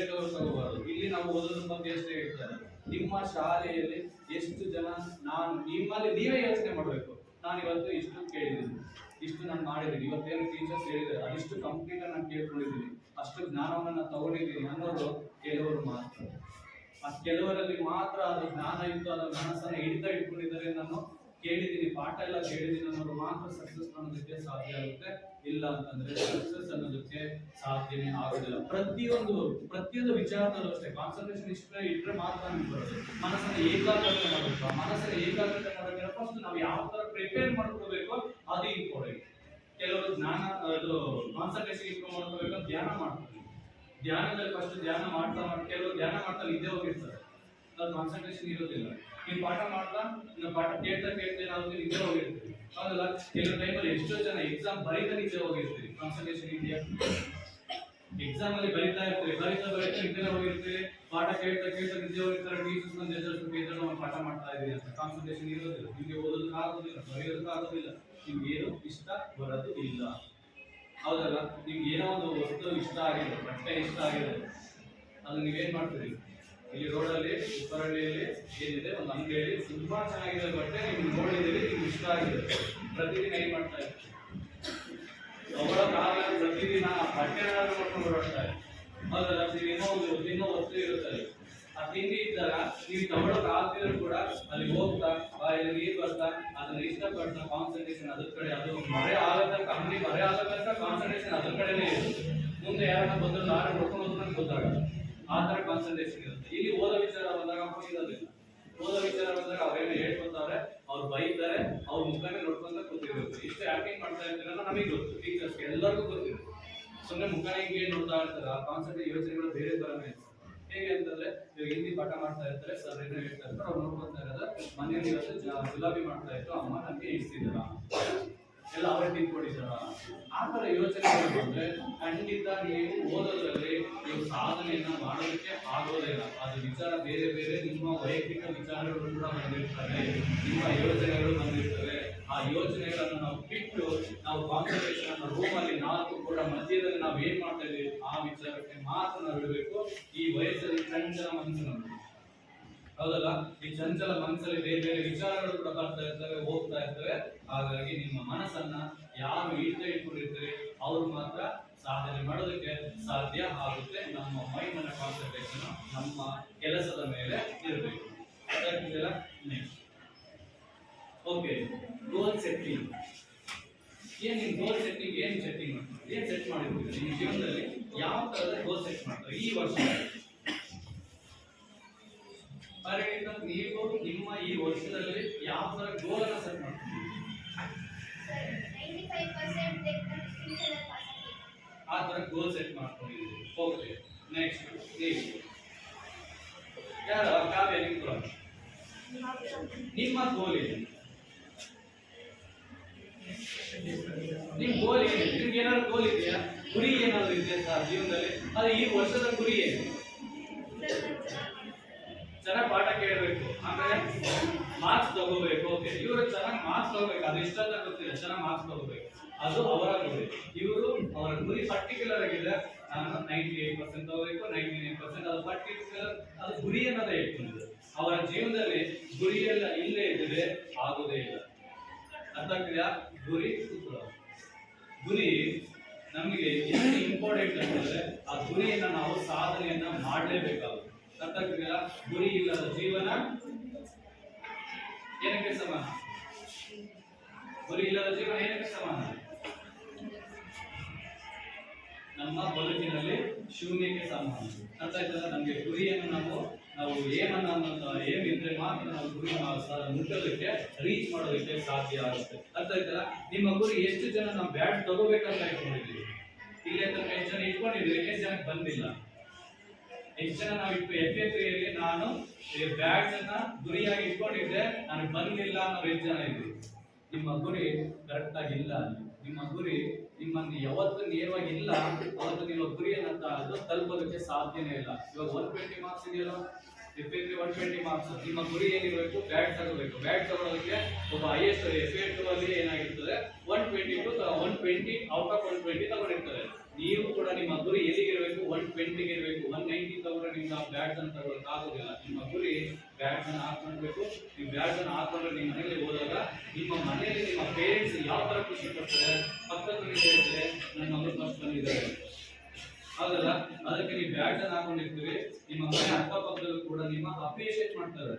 ತಗೋಬಾರ್ದು. ಇಲ್ಲಿ ನಾವು ಓದೋದ್ರ ಬಗ್ಗೆ ಎಷ್ಟೇ ಹೇಳ್ತಾರೆ. ನಿಮ್ಮ ಶಾಲೆಯಲ್ಲಿ ಎಷ್ಟು ಜನ, ನಾನು ನಿಮ್ಮಲ್ಲಿ ನೀವೇ ಯೋಚನೆ ಮಾಡಬೇಕು, ನಾನು ಇವತ್ತು ಇಷ್ಟು ಕೇಳಿದ್ದೀನಿ, ಇಷ್ಟು ನಾನು ಮಾಡಿದ್ದೀನಿ, ಇವತ್ತೇನು ಟೀಚರ್ಸ್ ಹೇಳಿದ್ದಾರೆ ಅದಿಷ್ಟು ಕಂಪ್ಲೀಟ್ ನಾನು ಕೇಳ್ಕೊಂಡಿದ್ದೀನಿ, ಅಷ್ಟು ಜ್ಞಾನವನ್ನು ನಾನು ತಗೊಂಡಿದ್ದೀನಿ ಅನ್ನೋರು ಕೆಲವರು ಮಾತ್ರ. ಆ ಕೆಲವರಲ್ಲಿ ಮಾತ್ರ ಅದು ಜ್ಞಾನ ಇತ್ತು, ಅದರ ಮನಸ್ಸನ್ನು ಹಿಡಿತಾ ಇಟ್ಕೊಂಡಿದ್ದಾರೆ, ನಾನು ಕೇಳಿದ್ದೀನಿ, ಪಾಠ ಎಲ್ಲ ಕೇಳಿದ್ದೀನಿ ಅನ್ನೋರು ಮಾತ್ರ ಸಕ್ಸಸ್ ಅನ್ನೋದಕ್ಕೆ ಸಾಧ್ಯ ಆಗುತ್ತೆ. ಇಲ್ಲ ಅಂತಂದ್ರೆ ಸಕ್ಸಸ್ ಅನ್ನೋದಕ್ಕೆ ಸಾಧ್ಯನೇ ಆಗೋದಿಲ್ಲ. ಪ್ರತಿಯೊಂದು ವಿಚಾರದಲ್ಲೂ ಅಷ್ಟೇ ಕಾನ್ಸಂಟ್ರೇಷನ್ ಇಟ್ಟರೆ ಮಾತ್ರ ನಮ್ಗೆ ಬರುತ್ತೆ. ಮನಸ್ಸನ್ನು ಏಕಾಗ್ರತೆ ಮಾಡಬೇಕು. ಮನಸ್ಸನ್ನು ಏಕಾಗ್ರತೆ ಮಾಡೋಕೆ ಫಸ್ಟ್ ನಾವು ಯಾವ ತರ ಪ್ರಿಪೇರ್ ಮಾಡ್ಕೋಬೇಕು ಅದು ಇಂಪಾರ್ಟೆಂಟ್. ಕೆಲವರು ಜ್ಞಾನ ಅದು ಕಾನ್ಸಂಟ್ರೇಷನ್ ಇಂಪ್ರೂವ್ ಮಾಡ್ಕೋಬೇಕು, ಧ್ಯಾನ ಮಾಡ್ತಾರೆ. ಧ್ಯಾನದಲ್ಲಿ ಫಸ್ಟ್ ಧ್ಯಾನ ಮಾಡ್ತಾ ಕೆಲವರು ಧ್ಯಾನ ಮಾಡ್ತಾ ನಿದ್ದೆ ಹೋಗಿರ್ತಾರೆ, ಅದು ಕಾನ್ಸಂಟ್ರೇಷನ್ ಇರೋದಿಲ್ಲ. ನೀವು ಪಾಠ ಮಾಡ್ತಾ ಇನ್ನು ಪಾಠ ಕೇಳ್ತಾ ಏನಾಗುತ್ತೆ, ನಿದ್ದೆ ಹೋಗಿರ್ತೀವಿ. ಹೌದಲ್ಲ, ಕೆಲವು ಟೈಮಲ್ಲಿ ಎಷ್ಟೋ ಜನ ಎಕ್ಸಾಮ್ ಬರೀತಾ ನಿದ್ದೆ ಹೋಗಿರ್ತೀವಿ, ಕಾನ್ಸಂಟ್ರೇಷನ್ ಇದೆಯಾ? ಎಕ್ಸಾಮ್ ಅಲ್ಲಿ ಬರೀತಾ ನಿದ್ದೆ ಹೋಗಿರ್ತೀವಿ, ಪಾಠ ಕೇಳ್ತಾ ನಿದ್ದೆ ಹೋಗಿರ್ತಾರೆ. ಟೀಚರ್ಸ್ ಬಂದು ಎದುರಿಸ್ಬೇಕು, ನಾವು ಪಾಠ ಮಾಡ್ತಾ ಇದೀವಿ ಅಂತ ಕಾನ್ಸಂಟ್ರೇಷನ್ ಇರೋದಿಲ್ಲ. ನಿಮ್ಗೆ ಓದೋದಕ್ಕೆ ಆಗೋದಿಲ್ಲ, ಬರೆಯೋದಕ್ಕೆ ಆಗೋದಿಲ್ಲ, ನಿಮ್ಗೆ ಏನು ಇಷ್ಟ ಬರೋದು ಇಲ್ಲ. ಹೌದಲ್ಲ, ನಿಮ್ಗೆ ಏನೋ ಒಂದು ವಸ್ತು ಇಷ್ಟ ಆಗಿದೆ, ಬಟ್ಟೆ ಇಷ್ಟ ಆಗಿದೆ, ಅದು ನೀವೇನ್ ಮಾಡ್ತೀರಿ? ಇಲ್ಲಿ ರೋಡಲ್ಲಿ ಉಪ್ಪರಹಳ್ಳಿಯಲ್ಲಿ ಏನಿದೆ ಒಂದು ಅಂಗಡಿಯಲ್ಲಿ ತುಂಬಾ ಚೆನ್ನಾಗಿದೆ ಬಟ್ಟೆ, ನಿಮ್ಗೆ ನೋಡಿದ್ದೀರಿ, ನಿಮ್ಗೆ ಇಷ್ಟ ಆಗಿದೆ, ಪ್ರತಿದಿನ ಏನ್ ಮಾಡ್ತಾ ಇರ್ತೀವಿ? ತಗೊಳಕ್ಕಾಗಲ್ಲ ಪ್ರತಿದಿನ ಬಟ್ಟೆ ನೋಡ್ಕೊಂಡು ಓಡಾಡ್ತಾ ಇರ್ತೀವಿ. ಹೌದಲ್ಲ, ನೀವು ಇನ್ನೂ ವಸ್ತು ಇರುತ್ತದೆ, ಆ ತಿಂಡಿ ಇದ್ದಾಗ ನೀವು ತಗೊಳಕ್ ಆಗ್ತಿದ್ರು ಕೂಡ ಅಲ್ಲಿ ಹೋಗ್ತಾ ಬಾಯಲ್ಲಿ ನೀರು ಬರ್ತಾ ಅದನ್ನ ಇಷ್ಟಪಡ್ತಾ ಕಾನ್ಸಂಟ್ರೇಷನ್ ಅದ್ರ ಕಡೆ, ಅದು ಮರೆ ಆಗತಕ್ಕ ಅಂಗಡಿ ಮರೆ ಆಗತಕ್ಕ ಕಾನ್ಸಂಟ್ರೇಷನ್ ಅದ್ರ ಕಡೆನೇ ಇರುತ್ತೆ. ಮುಂದೆ ಯಾರನ್ನ ಬಂದ್ರು ನಾಳೆ ನೋಡ್ಕೊಂಡು ಹೋದ್ಮೇಲೆ ಗೊತ್ತಾಗಲ್ಲ, ಆ ತರ ಕಾನ್ಸಂಟ್ರೇಷನ್ ಇರುತ್ತೆ. ಇಲ್ಲಿ ಓದೋ ವಿಚಾರ ಬಂದಾಗ ಇರೋದಿಲ್ಲ. ಓದೋ ವಿಚಾರ ಬಂದಾಗ ಅವ್ರೇನು ಹೇಳ್ಕೊತಾರೆ, ಅವ್ರು ಬೈತಾರೆ, ಅವ್ರ ಮುಖನೇ ನೋಡ್ಕೊಂತ ಕೂತಿರುತ್ತೆ. ಇಷ್ಟು ಆಕ್ಟಿಂಗ್ ಮಾಡ್ತಾ ಇರ್ತೀರ ನಮಗೆ ಗೊತ್ತು, ಟೀಚರ್ಸ್ ಎಲ್ಲರಿಗೂ ಗೊತ್ತಿರುತ್ತೆ. ಸುಮ್ಮನೆ ಮುಖನೇ ಹಿಂಗೆ ನೋಡ್ತಾ ಇರ್ತಾರೆ, ಆ ಕಾನ್ಸೆಪ್ಟ್ ಯೋಚನೆಗಳು ಬೇರೆ ಬರನೇ ಇರ್ತದೆ. ಹೇಗೆ ಅಂತಂದ್ರೆ ಇವಾಗ ಹಿಂದಿ ಪಾಠ ಮಾಡ್ತಾ ಇರ್ತಾರೆ, ಸರ್ ಏನೋ ಹೇಳ್ತಾ ಇರ್ತಾರೆ, ಅವ್ರು ನೋಡ್ಕೊತಾ ಇರೋದು ಮನೇಲಿ ಇವತ್ತು ಗುಲಾಬಿ ಮಾಡ್ತಾ ಇತ್ತು, ಅಮ್ಮ ನನಗೆ ಇಡ್ಸಿದಾರ, ಎಲ್ಲ ಅವರೇ ತಿಳ್ಕೊಂಡಿದ್ದಾರ, ಆ ತರ ಯೋಚನೆ ಬಂದ್ರೆ ಖಂಡಿತ ನೀವು ಓದೋದ್ರಲ್ಲಿ ನೀವು ಸಾಧನೆಯನ್ನ ಮಾಡೋದಕ್ಕೆ ಆಗೋದೇ ಇಲ್ಲ. ಅದು ವಿಚಾರ ಬೇರೆ ಬೇರೆ ನಿಮ್ಮ ವೈಯಕ್ತಿಕ ವಿಚಾರಗಳು ಕೂಡ ಬಂದಿರ್ತವೆ, ನಿಮ್ಮ ಯೋಚನೆಗಳು ಬಂದಿರ್ತವೆ. ಆ ಯೋಚನೆಗಳನ್ನು ನಾವು ಬಿಟ್ಟು ನಾವು ಕಾನ್ಸಂಟ್ರೇಷನ್ ಅನ್ನು ರೂಮಲ್ಲಿ ನಾಲ್ಕು ಕೂಡ ಮಧ್ಯದಲ್ಲಿ ನಾವು ಏನ್ ಮಾಡ್ತಾ ಇದೀವಿ ಆ ವಿಚಾರಕ್ಕೆ ಮಾತ್ರ ನಾವು ಇಡಬೇಕು. ಈ ವಯಸ್ಸಲ್ಲಿ ಚಂಚಲ ಮನಸ್ಸು ನಮ್ಗೆ, ಹೌದಲ್ಲ, ಈ ಚಂಚಲ ಮನಸ್ಸಲ್ಲಿ ಬೇರೆ ಬೇರೆ ವಿಚಾರಗಳು ಕೂಡ ಬರ್ತಾ ಇರ್ತವೆ, ಹೋಗ್ತಾ ಇರ್ತವೆ. ಹಾಗಾಗಿ ನಿಮ್ಮ ಮನಸ್ಸನ್ನ ಯಾರು ಇಟ್ಕೊಂಡಿರ್ತೀರಿ ಅವರು ಮಾತ್ರ ಸಾಧನೆ ಮಾಡೋದಕ್ಕೆ ಸಾಧ್ಯ ಆಗುತ್ತೆ. ನಮ್ಮ ಮೈಂಡ್ ಅನ್ನ ಕಾನ್ಸಂಟ್ರೇಷನ್ ನಮ್ಮ ಕೆಲಸದ ಮೇಲೆ ಇರಬೇಕು. Next okay, goal setting. ಏನ್ ನಿಮ್ ಗೋಲ್ ಸೆಟ್ಟಿಂಗ್ ಏನ್ ಸೆಟ್ಟಿಂಗ್ ಮಾಡ್ತೀವಿ, ಏನ್ ಸೆಟ್ ಮಾಡಿರ್ತೀವಿ ನಿಮ್ಮ ಜೀವನದಲ್ಲಿ, ಯಾವ ತರದ ಗೋಲ್ ಸೆಟ್ ಮಾಡ್ತಾರೆ ಈ ವರ್ಷ? ನೀವು ನಿಮ್ಮ ಈ ವರ್ಷದಲ್ಲಿ ಯಾವ ತರ ಗೋಲ್ ಅನ್ನ ಸೆಟ್ ಮಾಡ್ತೀವಿ? ಆ ತರ ಗೋಲ್ ಸೆಟ್ ಮಾಡ್ಕೊಂಡಿದ್ದೀವಿ. ಓಕೆ, ನೆಕ್ಸ್ಟ್ ನೀವು ಯಾರು? ಕಾವ್ಯ, ನಿಮ್ಮ ಗೋಲ್ ಏನು? ನಿಮ್ ಗೋಲ್ ಏನಿದೆ? ನಿಮ್ಗೆ ಏನಾದ್ರು ಗೋಲ್ ಇದೆಯಾ? ಗುರಿ ಏನಾದ್ರು ಇದೆಯಾ ಸರ್ ಜೀವನದಲ್ಲಿ? ಅದು ಈ ವರ್ಷದ ಗುರಿ ಏನು? ಚೆನ್ನಾಗಿ ಪಾಠ ಕೇಳಬೇಕು, ಆಮೇಲೆ ಮಾರ್ಕ್ಸ್ ತಗೋಬೇಕು. ಓಕೆ, ಇವರು ಚೆನ್ನಾಗಿ ಮಾರ್ಕ್ಸ್ ತಗೋಬೇಕು, ಅದು ಇಷ್ಟ ಅಂತ ಗೊತ್ತಿಲ್ಲ, ಚೆನ್ನಾಗಿ ಮಾರ್ಕ್ಸ್ ತಗೋಬೇಕು, ಅದು ಅವರ ಗುರಿ. ಇವರು ಅವರ ಗುರಿ ಪರ್ಟಿಕ್ಯುಲರ್ ಆಗಿದೆ, ನಾನು 98% ತಗೋಬೇಕು, 99%, ಅದು ಪರ್ಟಿಕ್ಯುಲರ್, ಅದು ಗುರಿ ಅನ್ನೋದೇ ಇಟ್ಕೊಂಡಿದ್ದಾರೆ. ಅವರ ಜೀವನದಲ್ಲಿ ಗುರಿ ಎಲ್ಲ ಇಲ್ಲೇ ಇದ್ದರೆ ಆಗೋದೇ ಇಲ್ಲ. ಅರ್ಥ ಆಗ್ತಿದೆಯಾ? ಗುರಿ ಗುರಿ ನಮಗೆ ಎಷ್ಟು ಇಂಪಾರ್ಟೆಂಟ್ ಅಂತಂದ್ರೆ ಆ ಗುರಿಯನ್ನ ನಾವು ಸಾಧನೆಯನ್ನ ಮಾಡಲೇಬೇಕಾಗುತ್ತೆ. ಅರ್ಥ ಆಗ್ತಿದೆಯಾ? ಗುರಿ ಇಲ್ಲದ ಜೀವನ ಏನಕ್ಕೆ ಸಮಾನ? ಗುರಿ ಇಲ್ಲದ ಜೀವನ ಏನಕ್ಕೆ ಸಮಾನ? ನಮ್ಮ ಬದುಕಿನಲ್ಲಿ ಶೂನ್ಯಕ್ಕೆ ಸಮಾನ. ಅರ್ಥ ಆಯ್ತಲ್ಲ? ನಮಗೆ ಗುರಿಯನ್ನು ನಾವು ಏನಿದ್ರೆ ಮಾತ್ರ ನಾವು ಗುರಿ ಮುಟ್ಟೋದಕ್ಕೆ ರೀಚ್ ಮಾಡೋದಕ್ಕೆ ಸಾಧ್ಯ ಆಗುತ್ತೆ. ಅರ್ಥ ಆಯ್ತಲ್ಲ? ನಿಮ್ಮ ಗುರಿ ಎಷ್ಟು ಜನ ನಾವು ಬ್ಯಾಟ್ ತಗೋಬೇಕಂತ ಇಟ್ಕೊಂಡಿದ್ದೀವಿ, ಇಲ್ಲೇ ತನಕ ಎಷ್ಟು ಜನ ಇಟ್ಕೊಂಡಿದ್ದೀವಿ, ಎಷ್ಟು ಜನಕ್ಕೆ ಬಂದಿಲ್ಲ, ಎಷ್ಟು ಜನ ನಾವು FA3ಯಲ್ಲಿ ನಾನು ಬ್ಯಾಟ್ಸ್ ಅನ್ನ ಗುರಿಯಾಗಿ ಇಟ್ಕೊಂಡಿದ್ದೆ, ನನಗೆ ಬಂದಿಲ್ಲ ಅನ್ನೋ ಎಷ್ಟು ಜನ ಇದ್ದೀವಿ? ನಿಮ್ಮ ಗುರಿ ಕರೆಕ್ಟ್ ಆಗಿ ಇಲ್ಲ. ನಿಮ್ಮ ಗುರಿ ನಿಮ್ಮನ್ನು ಯಾವತ್ತು ನೇರವಾಗಿ ಇಲ್ಲ, ಅವತ್ತು ನಿಮ್ಮ ಗುರಿಯನ್ನು ತಲುಪೋದಕ್ಕೆ ಸಾಧ್ಯನೇ ಇಲ್ಲ. ಇವಾಗ 120 ಮಾರ್ಕ್ಸ್ ಇದೆಯಲ್ಲ, FA3 120 ಮಾರ್ಕ್ಸ್, ನಿಮ್ಮ ಗುರಿ ಏನಿರಬೇಕು? ಬ್ಯಾಟ್ ತಗೋಬೇಕು. ಬ್ಯಾಟ್ ತಗೊಳ್ಳೋದಕ್ಕೆ ಒಬ್ಬ FA2 ಅಲ್ಲಿ ಏನಾಗಿರ್ತದೆ 120 ಔಟ್ ಆಫ್ 120 ತಗೊಂಡಿರ್ತಾರೆ. ನೀವು ಕೂಡ ನಿಮ್ಮ ಗುರಿ ಎಲ್ಲಿಗಿರ್ಬೇಕು 120 ಇರಬೇಕು 190 ತಗೊಂಡ್ರೆ ನಿಮ್ಗೆ ಆ ಬ್ಯಾಡ್ಜ್ ಅನ್ನು ತಗೊಳಕ್ ಆಗೋದಿಲ್ಲ. ನಿಮ್ಮ ಗುರಿ ಬ್ಯಾಡ್ಜ್ ಅನ್ನು ಹಾಕೊಳ್ಬೇಕು. ನೀವು ಬ್ಯಾಡ್ಜ್ ಅನ್ನು ಹಾಕೊಂಡ್ರೆ ನಿಮ್ಮ ಮನೆಯಲ್ಲಿ ಹೋದಾಗ ನಿಮ್ಮ ಮನೆಯಲ್ಲಿ ನಿಮ್ಮ ಪೇರೆಂಟ್ಸ್ ಯಾವ ತರ ಖುಷಿ ಪಡ್ತಾರೆ, ಪಕ್ಕದಲ್ಲಿ ಹೇಳ್ತಾರೆ ನನ್ನ ಮಗಳು ಫಸ್ಟ್ ಬಂದಿದ್ದಾರೆ ಹೌದಲ್ಲ, ಅದಕ್ಕೆ ನೀವು ಬ್ಯಾಡ್ಜ್ ಅನ್ನು ಹಾಕೊಂಡಿರ್ತೀರಿ. ನಿಮ್ಮ ಮನೆ ಅಕ್ಕಪಕ್ಕದಲ್ಲೂ ಕೂಡ ನಿಮ್ಮ ಅಪ್ರಿಷಿಯೇಟ್ ಮಾಡ್ತಾರೆ.